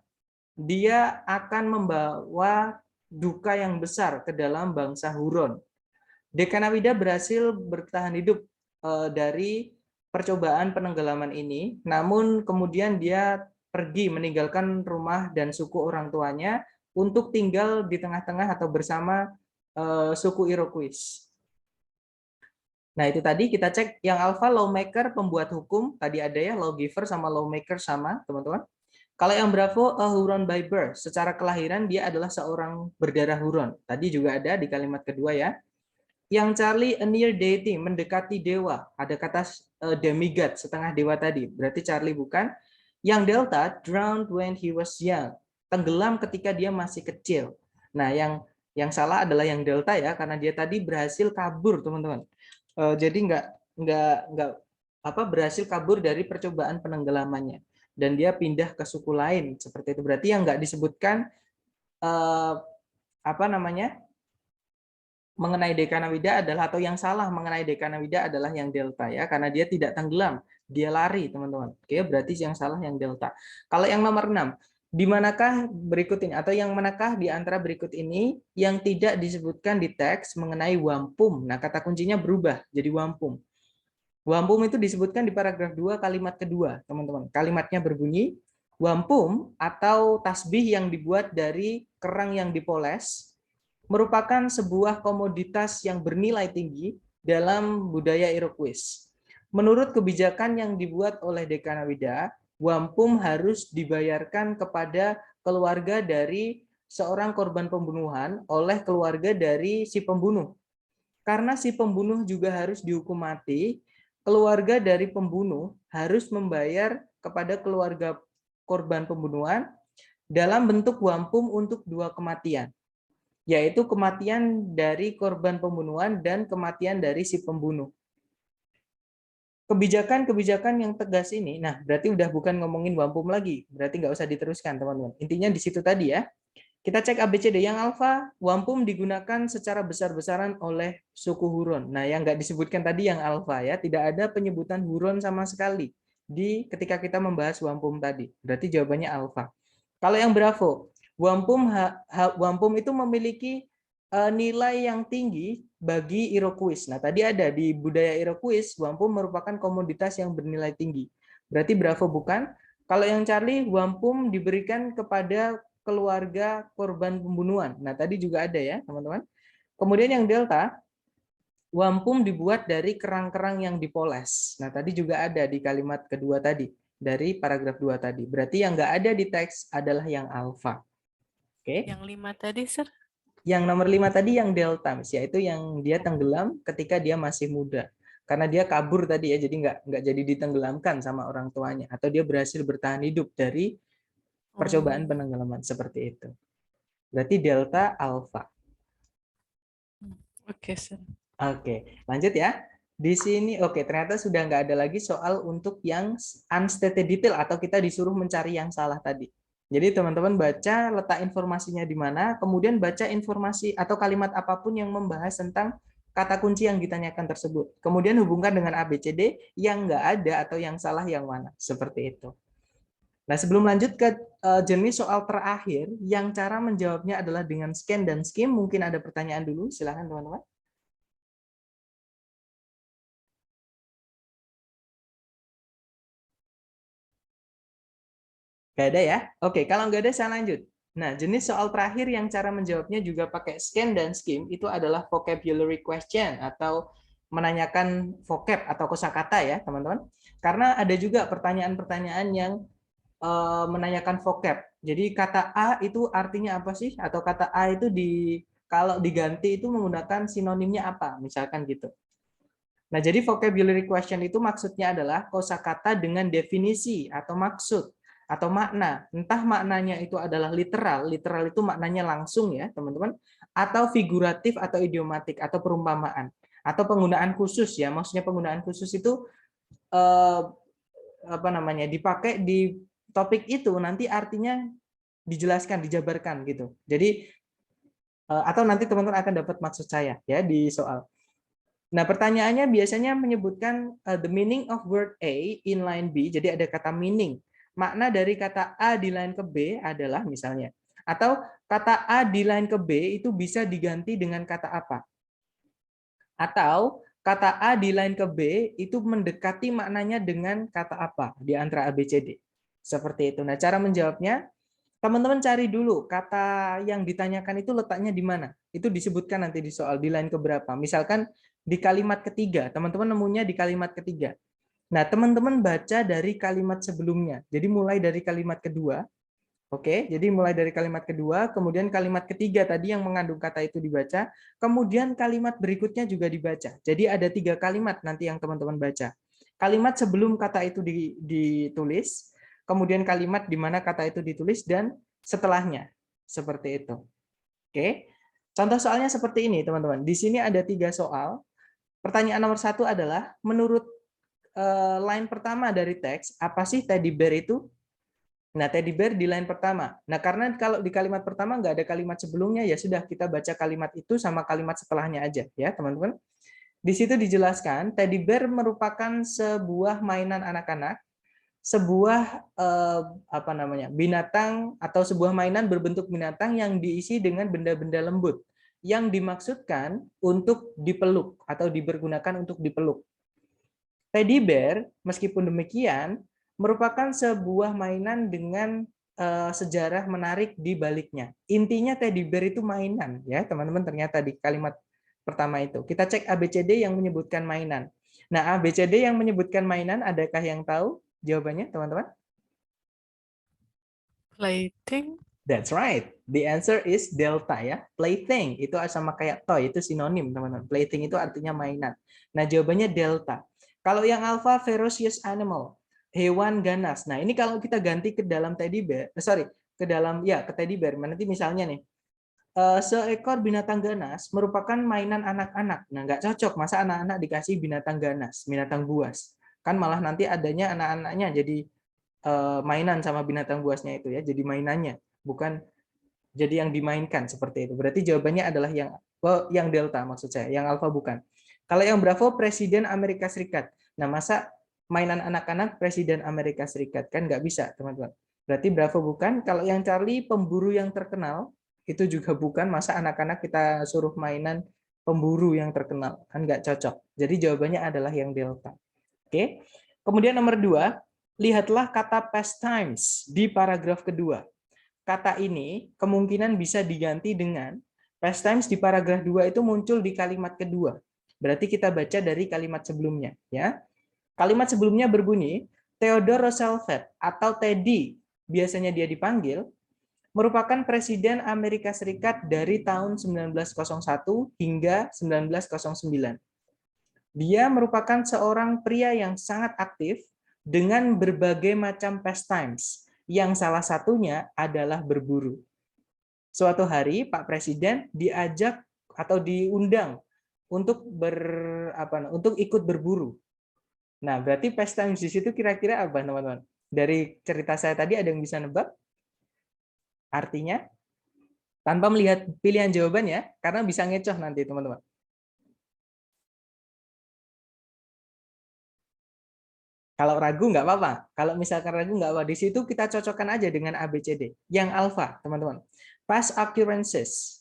dia akan membawa duka yang besar ke dalam bangsa Huron. Dekanawida berhasil bertahan hidup dari percobaan penenggelaman ini, namun kemudian dia pergi meninggalkan rumah dan suku orang tuanya untuk tinggal di tengah-tengah atau bersama suku Iroquois. Nah, itu tadi kita cek yang alpha lawmaker, pembuat hukum, tadi ada ya, lawgiver sama lawmaker sama, teman-teman. Kalau yang Bravo, a Huron by birth, secara kelahiran dia adalah seorang berdarah Huron. Tadi juga ada di kalimat kedua ya. Yang Charlie, a near deity, mendekati dewa. Ada kata demigod, setengah dewa tadi. Berarti Charlie bukan. Yang Delta, drowned when he was young, tenggelam ketika dia masih kecil. Nah, yang salah adalah yang Delta ya, karena dia tadi berhasil kabur, teman-teman. Jadi nggak berhasil kabur dari percobaan penenggelamannya, dan dia pindah ke suku lain seperti itu. Berarti yang nggak disebutkan mengenai Dekanawida adalah, atau yang salah mengenai Dekanawida adalah yang Delta ya, karena dia tidak tenggelam, dia lari, teman-teman. Oke, berarti yang salah yang Delta. Kalau yang nomor 6, di manakah berikut ini, atau yang manakah di antara berikut ini yang tidak disebutkan di teks mengenai wampum? Nah, kata kuncinya berubah jadi wampum. Wampum itu disebutkan di paragraf 2 kalimat kedua, teman-teman. Kalimatnya berbunyi, wampum atau tasbih yang dibuat dari kerang yang dipoles merupakan sebuah komoditas yang bernilai tinggi dalam budaya Iroquois. Menurut kebijakan yang dibuat oleh Dekanawida, wampum harus dibayarkan kepada keluarga dari seorang korban pembunuhan oleh keluarga dari si pembunuh. Karena si pembunuh juga harus dihukum mati, keluarga dari pembunuh harus membayar kepada keluarga korban pembunuhan dalam bentuk wampum untuk 2 kematian, yaitu kematian dari korban pembunuhan dan kematian dari si pembunuh. Kebijakan-kebijakan yang tegas ini, nah berarti udah bukan ngomongin wampum lagi, berarti nggak usah diteruskan, teman-teman. Intinya di situ tadi ya. Kita cek ABCD. Yang alfa, wampum digunakan secara besar-besaran oleh suku Huron. Nah, yang nggak disebutkan tadi yang alfa ya, tidak ada penyebutan Huron sama sekali di ketika kita membahas wampum tadi. Berarti jawabannya alfa. Kalau yang Bravo, wampum itu memiliki nilai yang tinggi bagi Iroquois. Nah, tadi ada di budaya Iroquois, wampum merupakan komoditas yang bernilai tinggi. Berarti Bravo bukan. Kalau yang Charlie, wampum diberikan kepada keluarga korban pembunuhan. Nah, tadi juga ada ya, teman-teman. Kemudian yang Delta, wampum dibuat dari kerang-kerang yang dipoles. Nah, tadi juga ada di kalimat kedua tadi, dari paragraf 2 tadi. Berarti yang nggak ada di teks adalah yang alfa. Oke. Yang 5 tadi, Sir? Yang nomor 5 tadi yang delta, yaitu yang dia tenggelam ketika dia masih muda. Karena dia kabur tadi ya, jadi nggak jadi ditenggelamkan sama orang tuanya. Atau dia berhasil bertahan hidup dari percobaan penenggelaman seperti itu. Berarti delta alfa. Oke, Sir. Oke, lanjut ya. Di sini oke, ternyata sudah nggak ada lagi soal untuk yang unstated detail atau kita disuruh mencari yang salah tadi. Jadi teman-teman baca letak informasinya di mana, kemudian baca informasi atau kalimat apapun yang membahas tentang kata kunci yang ditanyakan tersebut. Kemudian hubungkan dengan ABCD yang nggak ada atau yang salah yang mana. Seperti itu. Nah, sebelum lanjut ke jenis soal terakhir, yang cara menjawabnya adalah dengan scan dan skim, mungkin ada pertanyaan dulu, silakan teman-teman. Nggak ada ya? Oke, kalau nggak ada saya lanjut. Nah, jenis soal terakhir yang cara menjawabnya juga pakai scan dan skim itu adalah vocabulary question atau menanyakan vocab atau kosakata ya, teman-teman. Karena ada juga pertanyaan-pertanyaan yang menanyakan vocab. Jadi kata A itu artinya apa sih? Atau kata A itu kalau diganti itu menggunakan sinonimnya apa? Misalkan gitu. Nah, jadi vocabulary question itu maksudnya adalah kosakata dengan definisi atau maksud atau makna. Entah maknanya itu adalah literal, literal itu maknanya langsung ya, teman-teman, atau figuratif atau idiomatik atau perumpamaan atau penggunaan khusus ya. Maksudnya penggunaan khusus itu eh, apa namanya? Dipakai di topik itu nanti artinya dijelaskan, dijabarkan gitu. Jadi atau nanti teman-teman akan dapat maksud saya ya di soal. Nah, pertanyaannya biasanya menyebutkan the meaning of word A in line B. Jadi ada kata meaning. Makna dari kata A di line ke B adalah misalnya. Atau kata A di line ke B itu bisa diganti dengan kata apa? Atau kata A di line ke B itu mendekati maknanya dengan kata apa di antara A, B, C, D. Seperti itu. Nah, cara menjawabnya, teman-teman cari dulu kata yang ditanyakan itu letaknya di mana. Itu disebutkan nanti di soal di line keberapa. Misalkan di kalimat ketiga, teman-teman nemunya di kalimat ketiga. Nah, teman-teman baca dari kalimat sebelumnya. Jadi mulai dari kalimat kedua. Oke, jadi mulai dari kalimat kedua, kemudian kalimat ketiga tadi yang mengandung kata itu dibaca, kemudian kalimat berikutnya juga dibaca. Jadi ada 3 kalimat nanti yang teman-teman baca. Kalimat sebelum kata itu ditulis, kemudian kalimat di mana kata itu ditulis, dan setelahnya. Seperti itu. Oke, contoh soalnya seperti ini teman-teman. Di sini ada 3 soal. Pertanyaan nomor 1 adalah, menurut line pertama dari teks, apa sih teddy bear itu? Nah, teddy bear di line pertama. Nah, karena kalau di kalimat pertama nggak ada kalimat sebelumnya, ya sudah kita baca kalimat itu sama kalimat setelahnya aja, ya teman-teman. Di situ dijelaskan, teddy bear merupakan sebuah mainan anak-anak, sebuah apa namanya binatang atau sebuah mainan berbentuk binatang yang diisi dengan benda-benda lembut, yang dimaksudkan untuk dipeluk atau dipergunakan untuk dipeluk. Teddy bear, meskipun demikian, merupakan sebuah mainan dengan sejarah menarik di baliknya. Intinya teddy bear itu mainan, ya teman-teman. Ternyata di kalimat pertama itu kita cek ABCD yang menyebutkan mainan. Nah, ABCD yang menyebutkan mainan, adakah yang tahu jawabannya, teman-teman? Plaything. That's right. The answer is delta ya. Plaything itu sama kayak toy, itu sinonim teman-teman. Plaything itu artinya mainan. Nah, jawabannya delta. Kalau yang alpha, ferocious animal, hewan ganas. Nah, ini kalau kita ganti ke dalam teddy bear, ke dalam ya ke teddy bear. Nanti misalnya nih, seekor binatang ganas merupakan mainan anak-anak. Nah, nggak cocok masa anak-anak dikasih binatang ganas, binatang buas. Kan malah nanti adanya anak-anaknya jadi mainan sama binatang buasnya itu ya, jadi mainannya, bukan jadi yang dimainkan seperti itu. Berarti jawabannya adalah yang delta maksud saya, yang alfa bukan. Kalau yang bravo, Presiden Amerika Serikat. Nah, masa mainan anak-anak Presiden Amerika Serikat? Kan nggak bisa, teman-teman. Berarti bravo bukan. Kalau yang Charlie, pemburu yang terkenal, itu juga bukan. Masa anak-anak kita suruh mainan pemburu yang terkenal? Kan nggak cocok. Jadi jawabannya adalah yang delta. Oke. Kemudian nomor 2, lihatlah kata past times di paragraf kedua. Kata ini kemungkinan bisa diganti dengan past times di paragraf 2 itu muncul di kalimat kedua. Berarti kita baca dari kalimat sebelumnya, ya. Kalimat sebelumnya berbunyi, Theodore Roosevelt atau Teddy, biasanya dia dipanggil, merupakan Presiden Amerika Serikat dari tahun 1901 hingga 1909. Dia merupakan seorang pria yang sangat aktif dengan berbagai macam pastimes, yang salah satunya adalah berburu. Suatu hari Pak Presiden diajak atau diundang untuk untuk ikut berburu. Nah, berarti pastimes di situ kira-kira apa, teman-teman? Dari cerita saya tadi ada yang bisa nebak artinya tanpa melihat pilihan jawabannya, karena bisa ngecoh nanti, teman-teman. Kalau ragu nggak apa-apa. Kalau misalkan ragu nggak apa, di situ kita cocokkan aja dengan ABCD. Yang alpha, teman-teman. Past occurrences.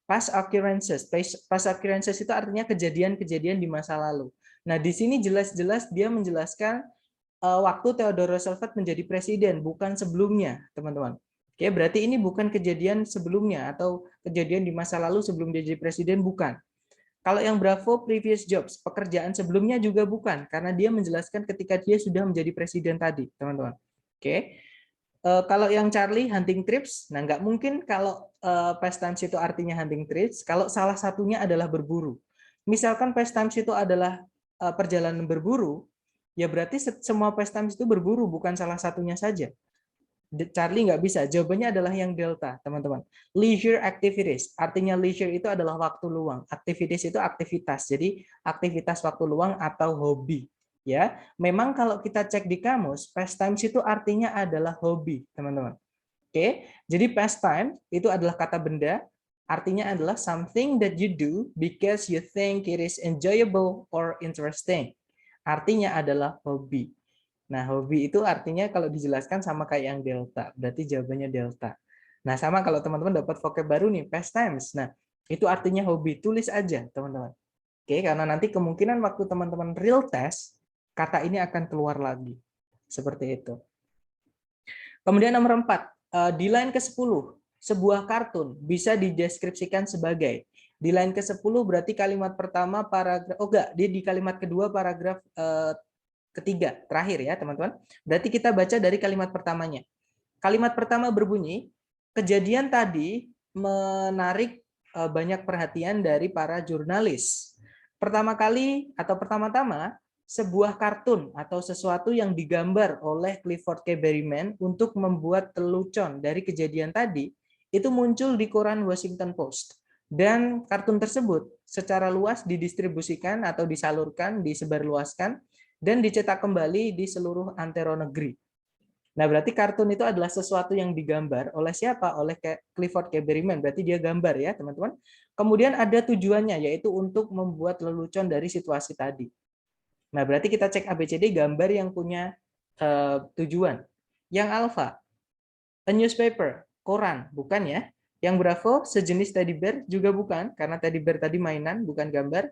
Past occurrences. Past occurrences itu artinya kejadian-kejadian di masa lalu. Nah, di sini jelas-jelas dia menjelaskan waktu Theodore Roosevelt menjadi presiden, bukan sebelumnya, teman-teman. Oke, berarti ini bukan kejadian sebelumnya atau kejadian di masa lalu sebelum dia jadi presiden, bukan. Kalau yang Bravo, previous jobs, pekerjaan sebelumnya juga bukan, karena dia menjelaskan ketika dia sudah menjadi presiden tadi, teman-teman. Oke. Kalau yang Charlie, hunting trips, nah nggak mungkin kalau pastimes itu artinya hunting trips, kalau salah satunya adalah berburu. Misalkan pastimes itu adalah perjalanan berburu, ya berarti semua pastimes itu berburu, bukan salah satunya saja. Charlie nggak bisa. Jawabannya adalah yang delta, teman-teman. Leisure activities. Artinya leisure itu adalah waktu luang. Activities itu aktivitas. Jadi aktivitas waktu luang atau hobi. Ya, memang kalau kita cek di kamus, pastimes itu artinya adalah hobi, teman-teman. Oke, jadi pastime itu adalah kata benda, artinya adalah something that you do because you think it is enjoyable or interesting. Artinya adalah hobi. Nah, hobi itu artinya kalau dijelaskan sama kayak yang delta, berarti jawabannya delta. Nah, sama kalau teman-teman dapat vocab baru nih, pastimes. Nah, itu artinya hobi, tulis aja, teman-teman. Oke, karena nanti kemungkinan waktu teman-teman real test, kata ini akan keluar lagi. Seperti itu. Kemudian nomor 4, di line ke-10, sebuah kartun bisa dideskripsikan sebagai. Di line ke-10 berarti kalimat pertama paragraf, oh enggak, di kalimat kedua paragraf ketiga, terakhir ya teman-teman. Berarti kita baca dari kalimat pertamanya. Kalimat pertama berbunyi, kejadian tadi menarik banyak perhatian dari para jurnalis. Pertama kali atau pertama-tama, sebuah kartun atau sesuatu yang digambar oleh Clifford K. Berryman untuk membuat lelucon dari kejadian tadi, itu muncul di koran Washington Post. Dan kartun tersebut secara luas didistribusikan atau disalurkan, disebarluaskan, dan dicetak kembali di seluruh antero negeri. Nah, berarti kartun itu adalah sesuatu yang digambar oleh siapa? Oleh Clifford K. Berryman. Berarti dia gambar ya, teman-teman. Kemudian ada tujuannya, yaitu untuk membuat lelucon dari situasi tadi. Nah, berarti kita cek ABCD gambar yang punya tujuan. Yang alpha, a newspaper, koran, bukan ya. Yang Bravo, sejenis teddy bear, juga bukan, karena teddy bear tadi mainan, bukan gambar.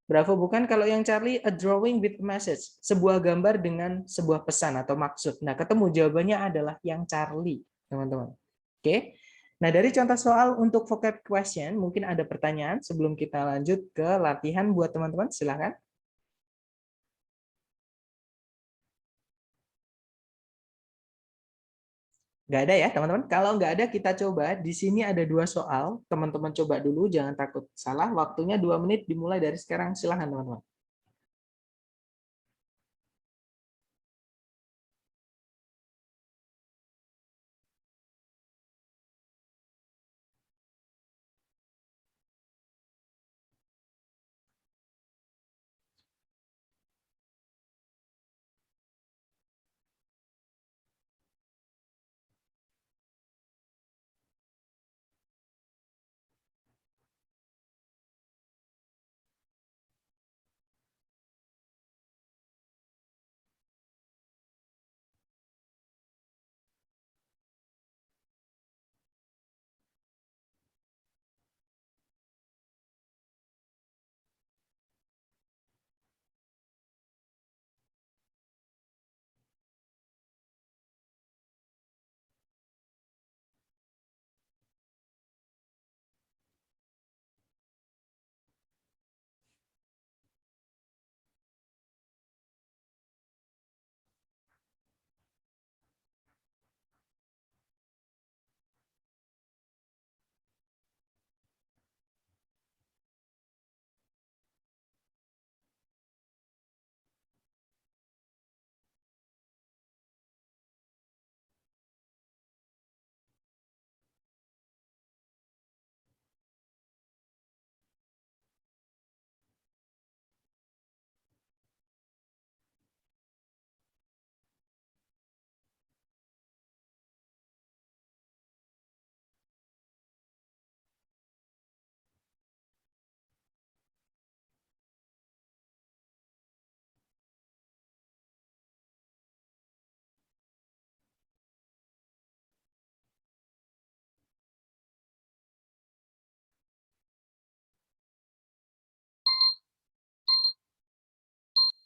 Bravo bukan. Kalau yang Charlie, a drawing with a message, sebuah gambar dengan sebuah pesan atau maksud. Nah, ketemu jawabannya adalah yang Charlie, teman-teman. Oke. Nah, dari contoh soal untuk vocab question, mungkin ada pertanyaan sebelum kita lanjut ke latihan buat teman-teman. Silakan. Nggak ada ya, teman-teman. Kalau nggak ada, kita coba. Di sini ada 2 soal. Teman-teman coba dulu, jangan takut salah. Waktunya 2 menit dimulai dari sekarang. Silakan, teman-teman.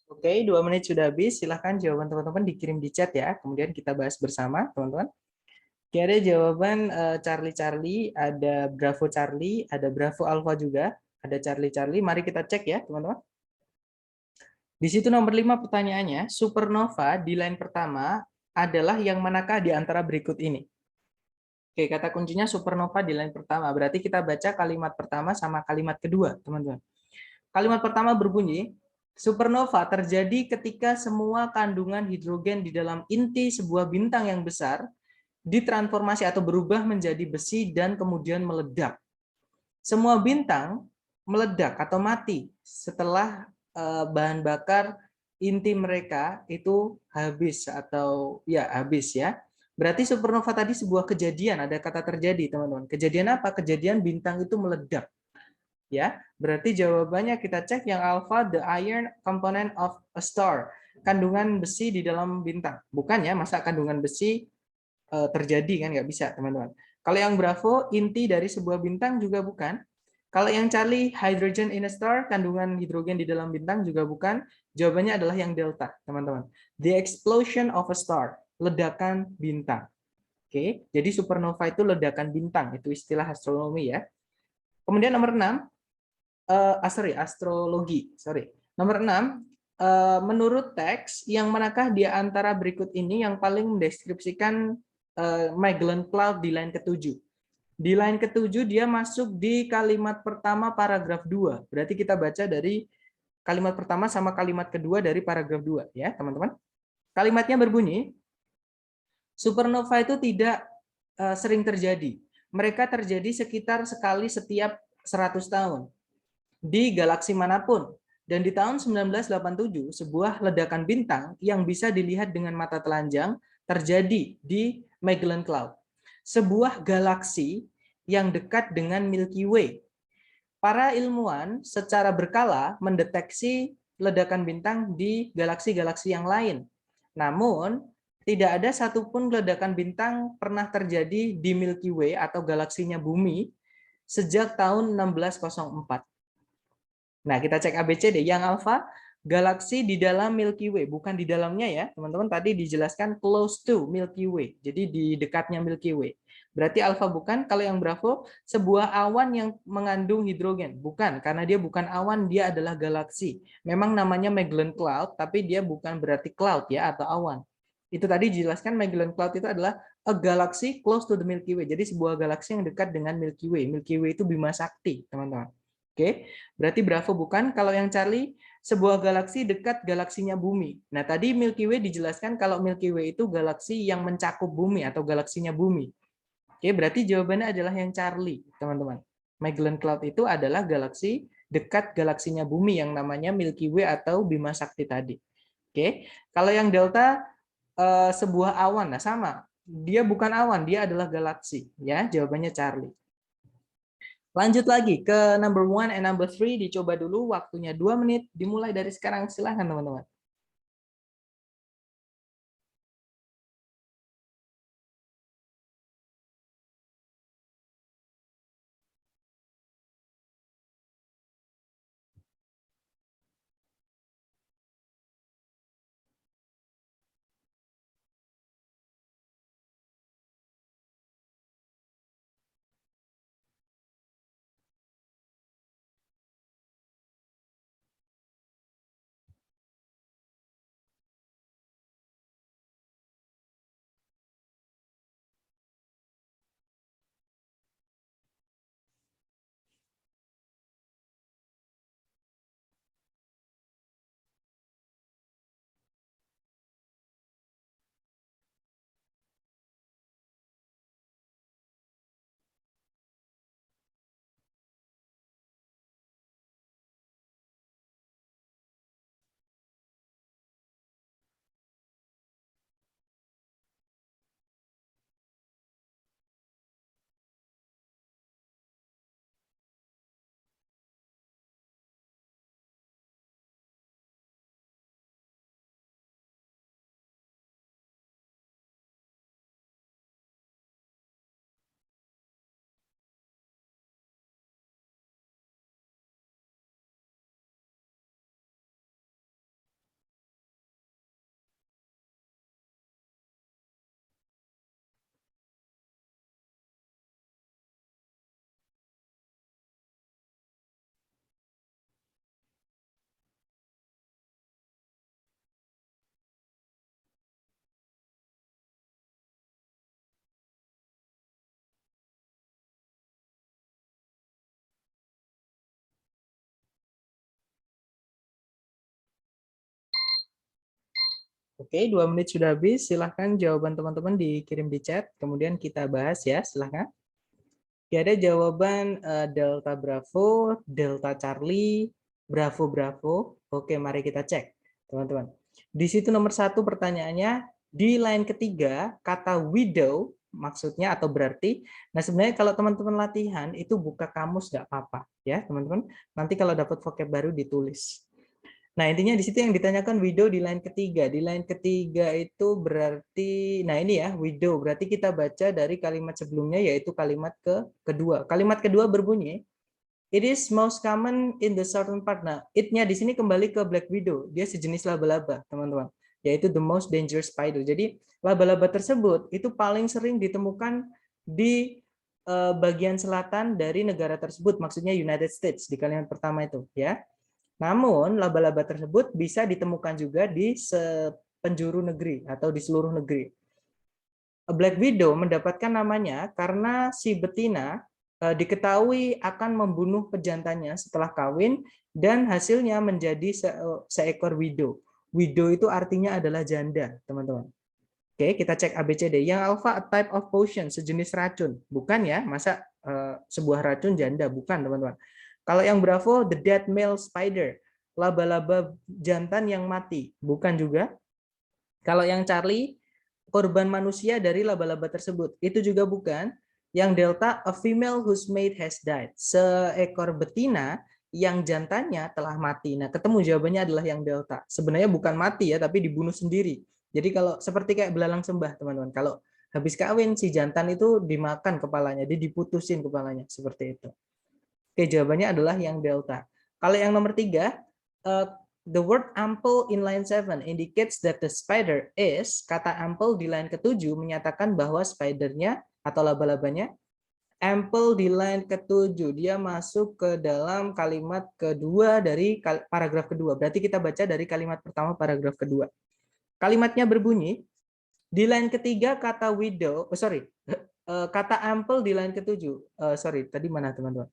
Oke, 2 menit sudah habis. Silahkan jawaban teman-teman dikirim di chat ya. Kemudian kita bahas bersama, teman-teman. Oke, ada jawaban Charlie Charlie, ada Bravo Charlie, ada Bravo Alpha juga, ada Charlie Charlie. Mari kita cek ya, teman-teman. Di situ nomor 5 pertanyaannya, supernova di line pertama adalah yang manakah di antara berikut ini? Oke, kata kuncinya supernova di line pertama. Berarti kita baca kalimat pertama sama kalimat kedua, teman-teman. Kalimat pertama berbunyi, supernova terjadi ketika semua kandungan hidrogen di dalam inti sebuah bintang yang besar ditransformasi atau berubah menjadi besi dan kemudian meledak. Semua bintang meledak atau mati setelah bahan bakar inti mereka itu habis atau ya habis ya. Berarti supernova tadi sebuah kejadian, ada kata terjadi, teman-teman. Kejadian apa? Kejadian bintang itu meledak. Ya, berarti jawabannya kita cek yang alpha, the iron component of a star. Kandungan besi di dalam bintang. Bukan ya, masa kandungan besi terjadi kan nggak bisa, teman-teman. Kalau yang Bravo, inti dari sebuah bintang juga bukan. Kalau yang Charlie, hydrogen in a star, kandungan hidrogen di dalam bintang juga bukan. Jawabannya adalah yang Delta, teman-teman. The explosion of a star, ledakan bintang. Oke, jadi supernova itu ledakan bintang, itu istilah astronomi ya. Kemudian nomor 6, astrologi. Nomor 6, menurut teks, yang manakah di antara berikut ini yang paling mendeskripsikan Magellan Cloud di line ke-7? Di line ke-7 dia masuk di kalimat pertama paragraf 2. Berarti kita baca dari kalimat pertama sama kalimat kedua dari paragraf 2 ya, teman-teman. Kalimatnya berbunyi, supernova itu tidak sering terjadi. Mereka terjadi sekitar sekali setiap 100 tahun di galaksi manapun. Dan di tahun 1987, sebuah ledakan bintang yang bisa dilihat dengan mata telanjang terjadi di Magellan Cloud, sebuah galaksi yang dekat dengan Milky Way. Para ilmuwan secara berkala mendeteksi ledakan bintang di galaksi-galaksi yang lain. Namun, tidak ada satupun ledakan bintang pernah terjadi di Milky Way atau galaksinya Bumi sejak tahun 1604. Nah, kita cek ABCD. Yang alfa, galaksi di dalam Milky Way, bukan di dalamnya ya. Teman-teman tadi dijelaskan close to Milky Way. Jadi di dekatnya Milky Way. Berarti alfa bukan. Kalau yang Bravo, sebuah awan yang mengandung hidrogen. Bukan, karena dia bukan awan, dia adalah galaksi. Memang namanya Magellan Cloud, tapi dia bukan berarti cloud ya atau awan. Itu tadi dijelaskan Magellan Cloud itu adalah a galaxy close to the Milky Way. Jadi sebuah galaksi yang dekat dengan Milky Way. Milky Way itu Bima Sakti, teman-teman. Oke, berarti Bravo bukan. Kalau yang Charlie, sebuah galaksi dekat galaksinya Bumi. Nah, tadi Milky Way dijelaskan kalau Milky Way itu galaksi yang mencakup Bumi atau galaksinya Bumi. Oke, berarti jawabannya adalah yang Charlie, teman-teman. Magellan Cloud itu adalah galaksi dekat galaksinya Bumi yang namanya Milky Way atau Bima Sakti tadi. Oke, kalau yang Delta sebuah awan, nah sama. Dia bukan awan, dia adalah galaksi. Ya, jawabannya Charlie. Lanjut lagi ke number one and number three, dicoba dulu waktunya 2 menit, dimulai dari sekarang, silahkan teman-teman. Oke, 2 menit sudah habis. Silahkan jawaban teman-teman dikirim di chat. Kemudian kita bahas ya, silahkan. Ya, ada jawaban Delta Bravo, Delta Charlie, Bravo Bravo. Oke, mari kita cek, teman-teman. Di situ nomor 1 pertanyaannya, di line ketiga, kata widow, maksudnya atau berarti. Nah, sebenarnya kalau teman-teman latihan, itu buka kamus nggak apa-apa. Ya, teman-teman. Nanti kalau dapat vocab baru ditulis. Nah, intinya di situ yang ditanyakan widow di line ketiga. Di line ketiga itu berarti, nah ini ya, widow. Berarti kita baca dari kalimat sebelumnya, yaitu kalimat kedua. Kalimat kedua berbunyi, it is most common in the southern part. Nah, it-nya di sini kembali ke black widow. Dia sejenis laba-laba, teman-teman. Yaitu the most dangerous spider. Jadi, laba-laba tersebut itu paling sering ditemukan di bagian selatan dari negara tersebut. Maksudnya United States di kalimat pertama itu. Ya. Namun, laba-laba tersebut bisa ditemukan juga di penjuru negeri atau di seluruh negeri. Black Widow mendapatkan namanya karena si betina diketahui akan membunuh pejantannya setelah kawin dan hasilnya menjadi seekor widow. Widow itu artinya adalah janda, teman-teman. Oke, kita cek ABCD. Yang alpha, a type of potion, sejenis racun. Bukan ya, masa sebuah racun janda? Bukan, teman-teman. Kalau yang Bravo, the dead male spider, laba-laba jantan yang mati. Bukan juga. Kalau yang Charlie, korban manusia dari laba-laba tersebut. Itu juga bukan. Yang Delta, a female whose mate has died. Seekor betina yang jantannya telah mati. Nah, ketemu jawabannya adalah yang Delta. Sebenarnya bukan mati ya, tapi dibunuh sendiri. Jadi kalau seperti kayak belalang sembah, teman-teman. Kalau habis kawin, si jantan itu dimakan kepalanya, dia diputusin kepalanya. Seperti itu. Oke, jawabannya adalah yang Delta. Kalau yang nomor 3, the word ample in line 7 indicates that the spider is, kata ample di line ke-7 menyatakan bahwa spidernya atau laba-labanya ample di line ke-7. Dia masuk ke dalam kalimat kedua dari paragraf kedua. Berarti kita baca dari kalimat pertama paragraf kedua. Kalimatnya berbunyi, di line ketiga kata widow, kata ample di line ke-7. Sorry, tadi mana teman-teman?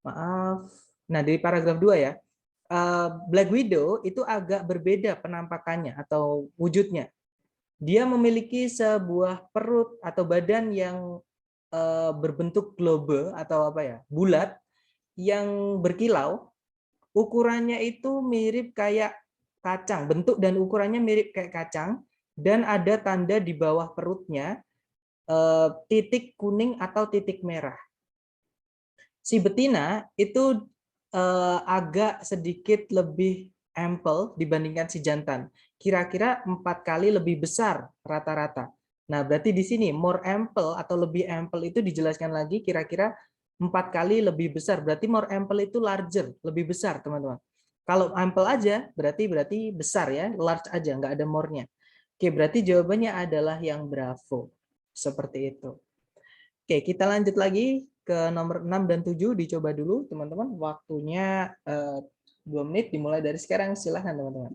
Maaf. Nah, di paragraf 2 ya. Black Widow itu agak berbeda penampakannya atau wujudnya. Dia memiliki sebuah perut atau badan yang berbentuk globe atau apa ya, bulat yang berkilau. Ukurannya itu mirip kayak kacang, bentuk dan ukurannya mirip kayak kacang, dan ada tanda di bawah perutnya titik kuning atau titik merah. Si betina itu agak sedikit lebih ample dibandingkan si jantan. Kira-kira 4 kali lebih besar rata-rata. Nah, berarti di sini more ample atau lebih ample itu dijelaskan lagi kira-kira 4 kali lebih besar. Berarti more ample itu larger, lebih besar, teman-teman. Kalau ample aja berarti besar ya, large aja, nggak ada more-nya. Oke, berarti jawabannya adalah yang Bravo. Seperti itu. Oke, kita lanjut lagi ke nomor 6 dan 7. Dicoba dulu, teman-teman. Waktunya 2 menit dimulai dari sekarang. Silahkan, teman-teman.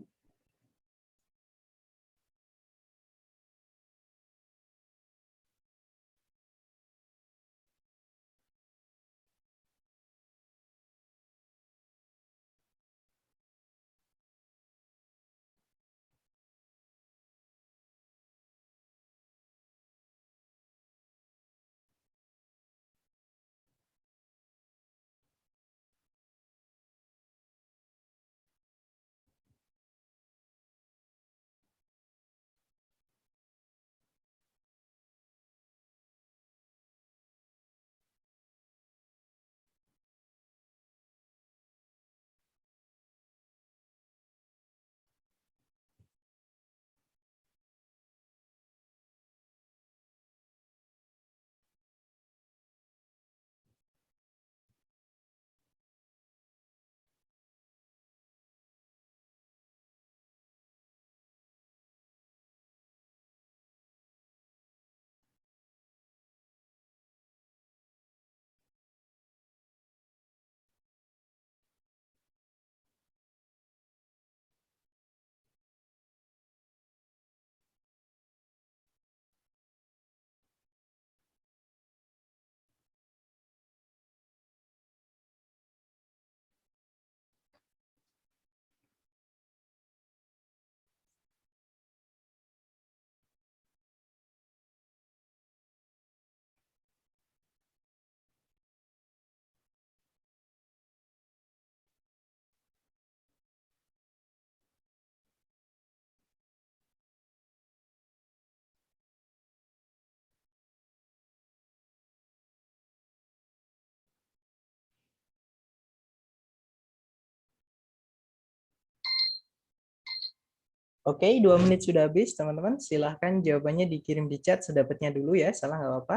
Oke, 2 menit sudah habis, teman-teman. Silahkan jawabannya dikirim di chat sedapatnya dulu ya, salah nggak apa-apa.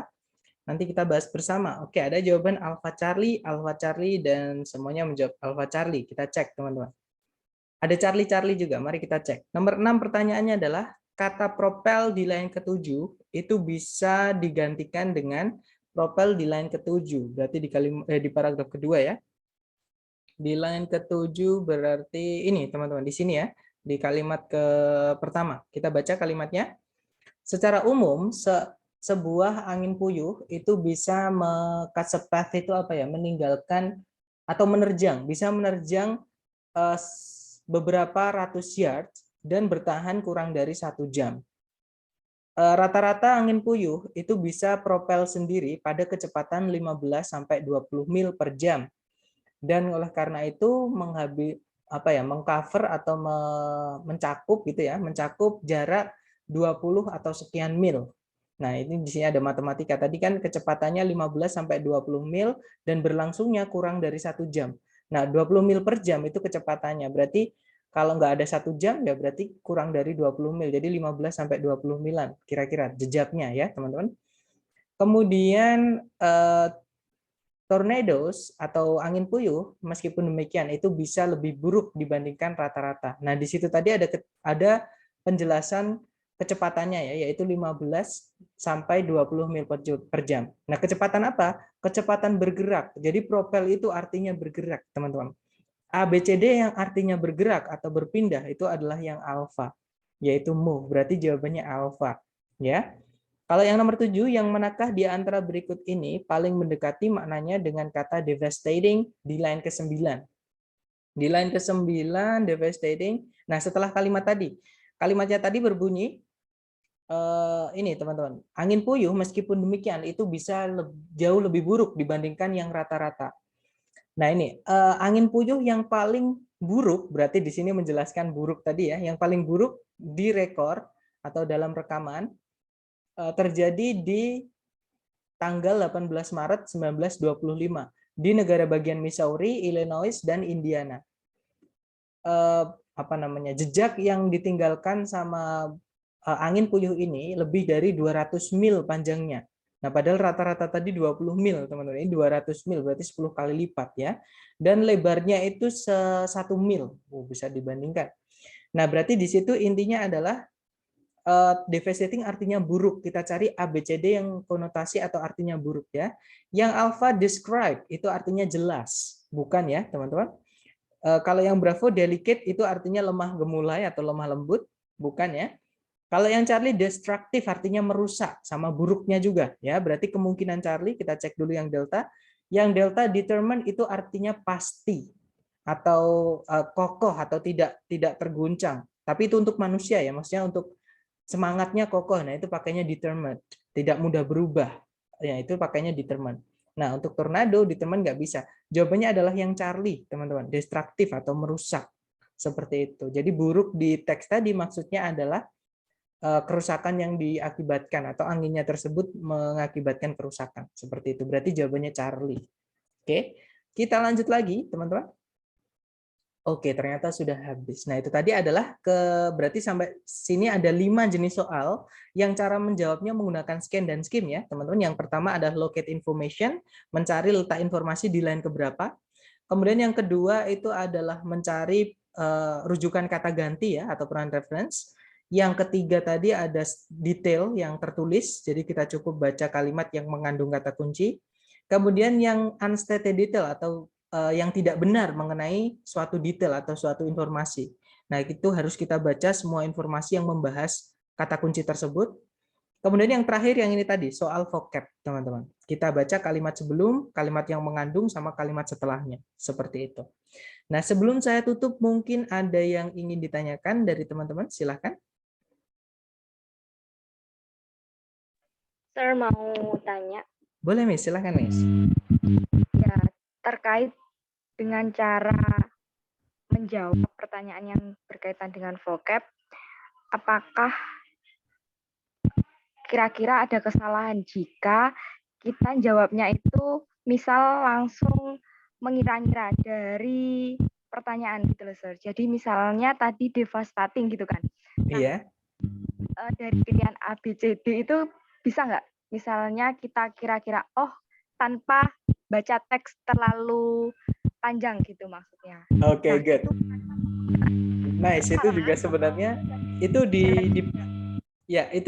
Nanti kita bahas bersama. Oke, ada jawaban Alpha Charlie, dan semuanya menjawab Alpha Charlie. Kita cek, teman-teman. Ada Charlie juga, mari kita cek. Nomor 6 pertanyaannya adalah, kata propel di line ke-7 itu bisa digantikan dengan propel di line ke-7. Berarti di paragraf kedua ya. Di line ke-7 berarti ini, teman-teman, di sini ya. Di kalimat pertama. Kita baca kalimatnya. Secara umum, sebuah angin puyuh itu bisa path itu apa ya? Meninggalkan atau menerjang, bisa menerjang beberapa ratus yard dan bertahan kurang dari 1 jam. Rata-rata angin puyuh itu bisa propel sendiri pada kecepatan 15 sampai 20 mil per jam. Dan oleh karena itu mengcover atau mencakup gitu ya, mencakup jarak 20 atau sekian mil. Nah, ini di sini ada matematika. Tadi kan kecepatannya 15 sampai 20 mil dan berlangsungnya kurang dari 1 jam. Nah, 20 mil per jam itu kecepatannya. Berarti kalau nggak ada 1 jam ya berarti kurang dari 20 mil. Jadi 15 sampai 20 milan kira-kira jejaknya ya, teman-teman. Kemudian tornadoes atau angin puyuh, meskipun demikian itu bisa lebih buruk dibandingkan rata-rata. Nah, di situ tadi ada penjelasan kecepatannya ya, yaitu 15 sampai 20 mil per jam. Nah, kecepatan apa? Kecepatan bergerak. Jadi propel itu artinya bergerak, teman-teman. ABCD yang artinya bergerak atau berpindah itu adalah yang alfa, yaitu move. Berarti jawabannya alfa, ya. Kalau yang nomor 7, yang manakah di antara berikut ini paling mendekati maknanya dengan kata devastating di line ke-9? Di line ke-9, devastating. Nah, setelah kalimat tadi. Kalimatnya tadi berbunyi, ini teman-teman, angin puyuh meskipun demikian itu bisa jauh lebih buruk dibandingkan yang rata-rata. Nah, ini angin puyuh yang paling buruk, berarti di sini menjelaskan buruk tadi ya, yang paling buruk di rekor atau dalam rekaman, terjadi di tanggal 18 Maret 1925 di negara bagian Missouri, Illinois, dan Indiana. Jejak yang ditinggalkan sama angin puyuh ini lebih dari 200 mil panjangnya. Nah, padahal rata-rata tadi 20 mil, teman-teman. Ini 200 mil, berarti 10 kali lipat ya. Dan lebarnya itu 1 mil. Bisa dibandingkan. Nah, berarti di situ intinya adalah devastating artinya buruk. Kita cari ABCD yang konotasi atau artinya buruk ya. Yang alpha describe itu artinya jelas, bukan ya, teman-teman. Kalau yang bravo delicate itu artinya lemah gemulai atau lemah lembut, bukan ya. Kalau yang Charlie destructive artinya merusak, sama buruknya juga ya. Berarti kemungkinan Charlie, kita cek dulu yang delta. Yang delta determined itu artinya pasti atau kokoh atau tidak terguncang. Tapi itu untuk manusia ya, maksudnya untuk semangatnya kokoh. Nah, itu pakainya determined, tidak mudah berubah. Ya, itu pakainya determined. Nah, untuk tornado determined nggak bisa. Jawabannya adalah yang Charlie, teman-teman, destruktif atau merusak. Seperti itu. Jadi buruk di teks tadi maksudnya adalah kerusakan yang diakibatkan atau anginnya tersebut mengakibatkan kerusakan. Seperti itu. Berarti jawabannya Charlie. Oke. Kita lanjut lagi, teman-teman. Oke, ternyata sudah habis. Nah, itu tadi adalah berarti sampai sini ada 5 jenis soal yang cara menjawabnya menggunakan scan dan skim ya, teman-teman. Yang pertama adalah locate information, mencari letak informasi di line keberapa. Kemudian yang kedua itu adalah mencari rujukan kata ganti ya atau peran reference. Yang ketiga tadi ada detail yang tertulis, jadi kita cukup baca kalimat yang mengandung kata kunci. Kemudian yang unstated detail atau yang tidak benar mengenai suatu detail atau suatu informasi. Nah, itu harus kita baca semua informasi yang membahas kata kunci tersebut. Kemudian yang terakhir yang ini tadi, soal vocab, teman-teman. Kita baca kalimat sebelum, kalimat yang mengandung, sama kalimat setelahnya. Seperti itu. Nah, sebelum saya tutup, mungkin ada yang ingin ditanyakan dari teman-teman, silahkan. Sir, mau tanya. Boleh, Miss. Silahkan, Miss. Ya, terkait dengan cara menjawab pertanyaan yang berkaitan dengan vocab, apakah kira-kira ada kesalahan jika kita jawabnya itu misal langsung mengira-ngira dari pertanyaan gitu loh, Sir. Jadi misalnya tadi devastating gitu kan. Iya. Dari pilihan A, B, C, D itu bisa nggak? Misalnya kita kira-kira, oh tanpa baca teks terlalu panjang gitu maksudnya. Oke, Nah, good. itu Nice, itu juga sebenarnya itu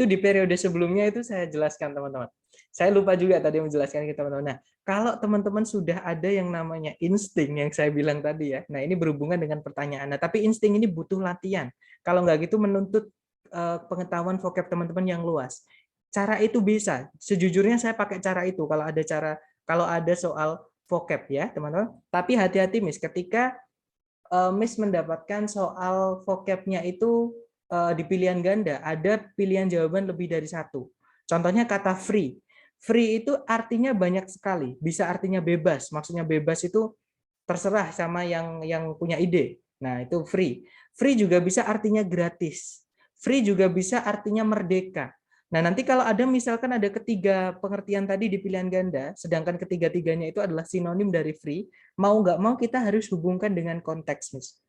di periode sebelumnya itu saya jelaskan teman-teman. Saya lupa juga tadi menjelaskan ke teman-teman. Nah, kalau teman-teman sudah ada yang namanya insting yang saya bilang tadi ya. Nah, ini berhubungan dengan pertanyaan. Nah, tapi insting ini butuh latihan. Kalau nggak gitu menuntut pengetahuan vocab teman-teman yang luas. Cara itu bisa. Sejujurnya saya pakai cara itu kalau ada soal vocab ya, teman-teman. Tapi hati-hati Miss, ketika Miss mendapatkan soal vocab-nya itu di pilihan ganda, ada pilihan jawaban lebih dari satu. Contohnya kata free. Free itu artinya banyak sekali. Bisa artinya bebas. Maksudnya bebas itu terserah sama yang punya ide. Nah, itu free. Free juga bisa artinya gratis. Free juga bisa artinya merdeka. Nah, nanti kalau ada misalkan ada ketiga pengertian tadi di pilihan ganda, sedangkan ketiga-tiganya itu adalah sinonim dari free, mau nggak mau kita harus hubungkan dengan konteks, Miss.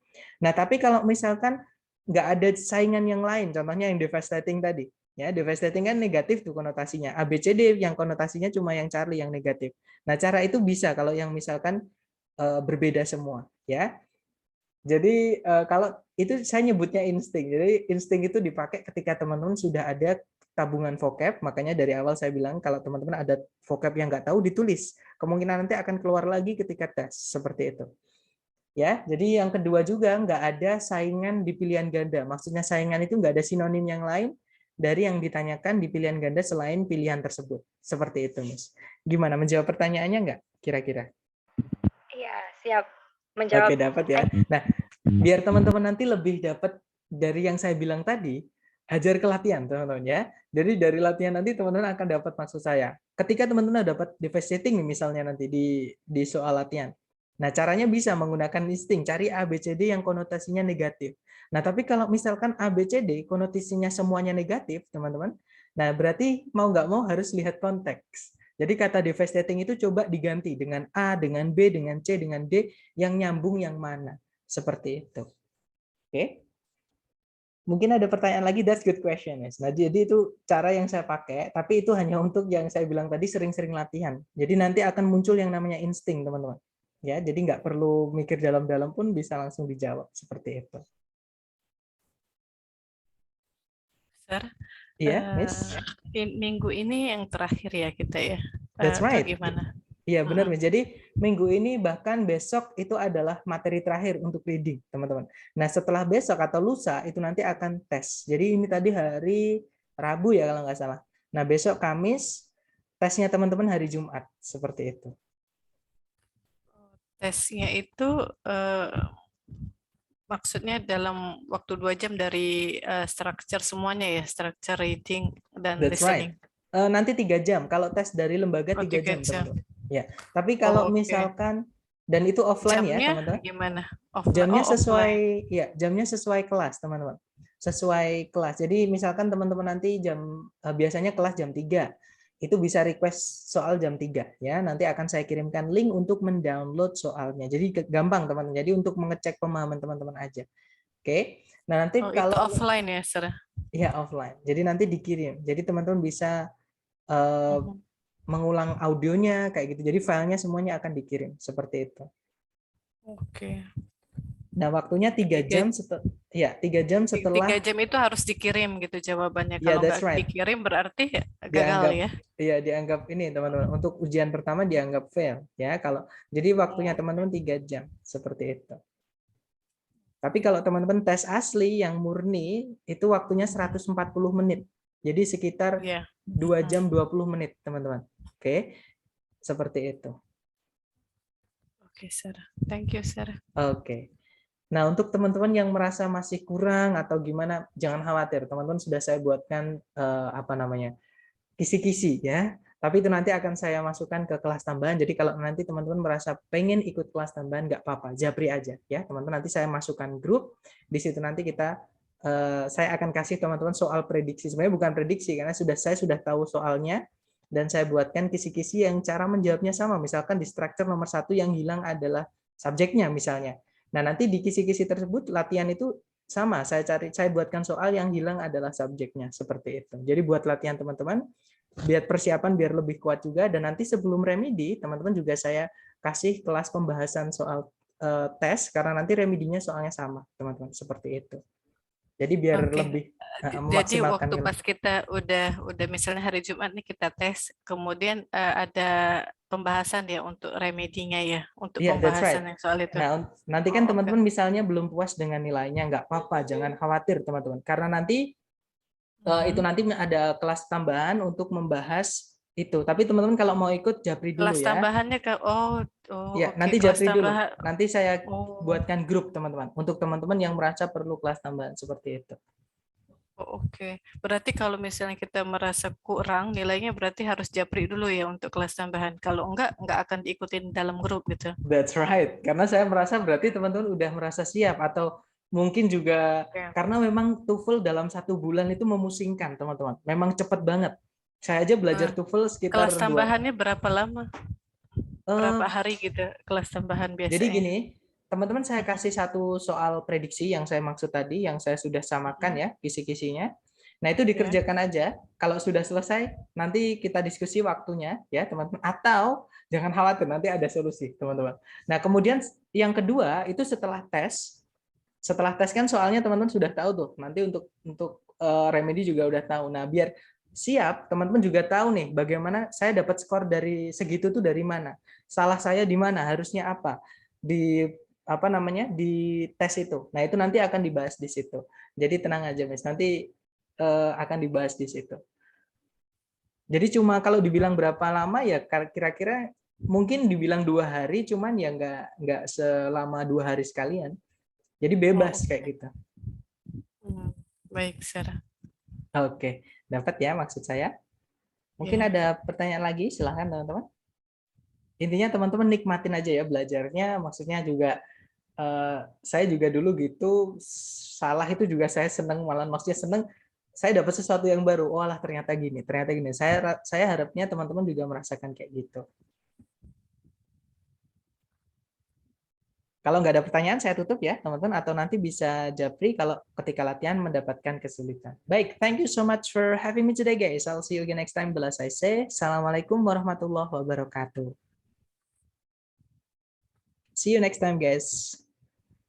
Nah, tapi kalau misalkan nggak ada saingan yang lain, contohnya yang devastating tadi, ya devastating kan negatif tuh konotasinya. ABCD yang konotasinya cuma yang Charlie yang negatif. Nah, cara itu bisa kalau yang misalkan berbeda semua, ya. Jadi kalau itu saya nyebutnya insting. Jadi insting itu dipakai ketika teman-teman sudah ada tabungan vocab, makanya dari awal saya bilang kalau teman-teman ada vocab yang nggak tahu ditulis. Kemungkinan nanti akan keluar lagi ketika tes, seperti itu. Ya, jadi yang kedua juga nggak ada saingan di pilihan ganda. Maksudnya saingan itu nggak ada sinonim yang lain dari yang ditanyakan di pilihan ganda selain pilihan tersebut. Seperti itu, Mas. Gimana, menjawab pertanyaannya nggak kira-kira? iya siap Oke, menjawab. dapat ya. Nah, biar teman-teman nanti lebih dapat dari yang saya bilang tadi, ajar ke latihan, teman-teman ya. Jadi dari latihan nanti teman-teman akan dapat maksud saya. Ketika teman-teman dapat device setting misalnya nanti di soal latihan. Nah, caranya bisa menggunakan insting, cari A, B, C, D yang konotasinya negatif. Nah, tapi kalau misalkan A, B, C, D konotasinya semuanya negatif, teman-teman, nah berarti mau nggak mau harus lihat konteks. Jadi kata devastating itu coba diganti dengan A, dengan B, dengan C, dengan D, yang nyambung yang mana. Seperti itu. Oke. Mungkin ada pertanyaan lagi, that's good question. Yes. Nah, jadi itu cara yang saya pakai, tapi itu hanya untuk yang saya bilang tadi sering-sering latihan. Jadi nanti akan muncul yang namanya insting, teman-teman. Ya, jadi nggak perlu mikir dalam-dalam pun bisa langsung dijawab seperti itu. Sir, Iya, Miss. minggu ini yang terakhir ya kita ya. That's Atau right. gimana? Iya, benar. Jadi minggu ini bahkan besok itu adalah materi terakhir untuk reading, teman-teman. Nah, setelah besok atau lusa itu nanti akan tes. Jadi ini tadi hari Rabu ya kalau nggak salah. Nah, besok Kamis, tesnya teman-teman hari Jumat. Seperti itu. Tesnya itu maksudnya dalam waktu 2 jam dari structure semuanya ya, structure reading dan That's right. listening. Nanti 3 jam. Kalau tes dari lembaga 3 jam, 3 jam. teman-teman. Ya. Tapi kalau Oke. misalkan dan itu offline ya, Jamnya teman-teman. gimana? Jamnya sesuai Offline. ya, jamnya sesuai kelas, teman-teman. Sesuai kelas. Jadi misalkan teman-teman nanti biasanya kelas jam 3. Itu bisa request soal jam 3 ya. Nanti akan saya kirimkan link untuk mendownload soalnya. Jadi gampang, teman-teman. Jadi untuk mengecek pemahaman teman-teman aja. Oke. Nah, nanti kalau itu offline ya, Sir? ya offline. Jadi nanti dikirim. Jadi teman-teman bisa mengulang audionya kayak gitu. Jadi filenya semuanya akan dikirim seperti itu. Oke. Nah, waktunya 3 jam setelah 3 jam itu harus dikirim gitu jawabannya. Kalau nggak dikirim berarti gagal ya. Iya, dianggap ini teman-teman. Untuk ujian pertama dianggap fail ya. Jadi waktunya teman-teman 3 jam seperti itu. Tapi kalau teman-teman tes asli yang murni itu waktunya 140 menit. Jadi sekitar 2 jam 20 menit, teman-teman. Oke. Seperti itu. Oke, Sir. Thank you, Sir. Oke. Nah, untuk teman-teman yang merasa masih kurang atau gimana, jangan khawatir. Teman-teman sudah saya buatkan kisi-kisi ya. Tapi itu nanti akan saya masukkan ke kelas tambahan. Jadi kalau nanti teman-teman merasa pengen ikut kelas tambahan, nggak apa-apa, japri aja ya. Teman-teman nanti saya masukkan grup. Di situ nanti saya akan kasih teman-teman soal prediksi. Sebenarnya bukan prediksi karena saya sudah tahu soalnya dan saya buatkan kisi-kisi yang cara menjawabnya sama. Misalkan di structure nomor 1 yang hilang adalah subjeknya misalnya. Nah, nanti di kisi-kisi tersebut latihan itu sama, saya buatkan soal yang hilang adalah subjeknya, seperti itu. Jadi buat latihan teman-teman, biar persiapan biar lebih kuat juga, dan nanti sebelum remedi, teman-teman juga saya kasih kelas pembahasan soal tes, karena nanti remedinya soalnya sama, teman-teman, seperti itu. Jadi biar lebih jadi memaksimalkan. waktu pas kita udah misalnya hari Jumat nih kita tes, kemudian ada pembahasan ya untuk remedinya ya, untuk pembahasan yang soal itu. Nah, nanti kan teman-teman misalnya belum puas dengan nilainya, nggak apa-apa, jangan khawatir teman-teman, karena nanti itu nanti ada kelas tambahan untuk membahas itu. Tapi teman-teman kalau mau ikut japri dulu kelas ya. tambahannya Ya, nanti japri dulu. Nanti saya buatkan grup teman-teman untuk teman-teman yang merasa perlu kelas tambahan seperti itu. Oke, berarti kalau misalnya kita merasa kurang nilainya berarti harus japri dulu ya untuk kelas tambahan. Kalau enggak akan diikutin dalam grup gitu. That's right. Karena saya merasa berarti teman-teman udah merasa siap, atau mungkin juga karena memang TOEFL dalam 1 bulan itu memusingkan teman-teman. Memang cepat banget. Saya aja belajar TOEFL sekitar kelas tambahannya berapa lama? Berapa hari gitu kelas tambahan biasanya? Jadi gini, teman-teman saya kasih satu soal prediksi yang saya maksud tadi, yang saya sudah samakan ya kisi-kisinya. Nah itu dikerjakan aja. Kalau sudah selesai, nanti kita diskusi waktunya ya teman-teman. Atau jangan khawatir, nanti ada solusi teman-teman. Nah kemudian yang kedua itu setelah tes. Setelah tes kan soalnya teman-teman sudah tahu tuh. Nanti untuk remedi juga udah tahu. Nah biar siap, teman-teman juga tahu nih bagaimana saya dapat skor dari segitu tuh dari mana. Salah saya di mana, harusnya apa. Di tes itu. Nah, itu nanti akan dibahas di situ. Jadi tenang aja, Miss. Nanti akan dibahas di situ. Jadi cuma kalau dibilang berapa lama ya kira-kira mungkin dibilang 2 hari, cuman ya nggak selama 2 hari sekalian. Jadi bebas kayak gitu. Baik, Sarah. Oke, dapat ya maksud saya? Mungkin ada pertanyaan lagi, silahkan teman-teman. Intinya teman-teman nikmatin aja ya belajarnya, maksudnya juga saya juga dulu gitu, salah itu juga saya seneng, malah maksudnya seneng, saya dapat sesuatu yang baru, oh lah ternyata gini. Saya harapnya teman-teman juga merasakan kayak gitu. Kalau nggak ada pertanyaan, saya tutup ya, teman-teman, atau nanti bisa japri kalau ketika latihan mendapatkan kesulitan. Baik, thank you so much for having me today, guys. I'll see you again next time. Bila saya say, Assalamualaikum warahmatullahi wabarakatuh. See you next time, guys.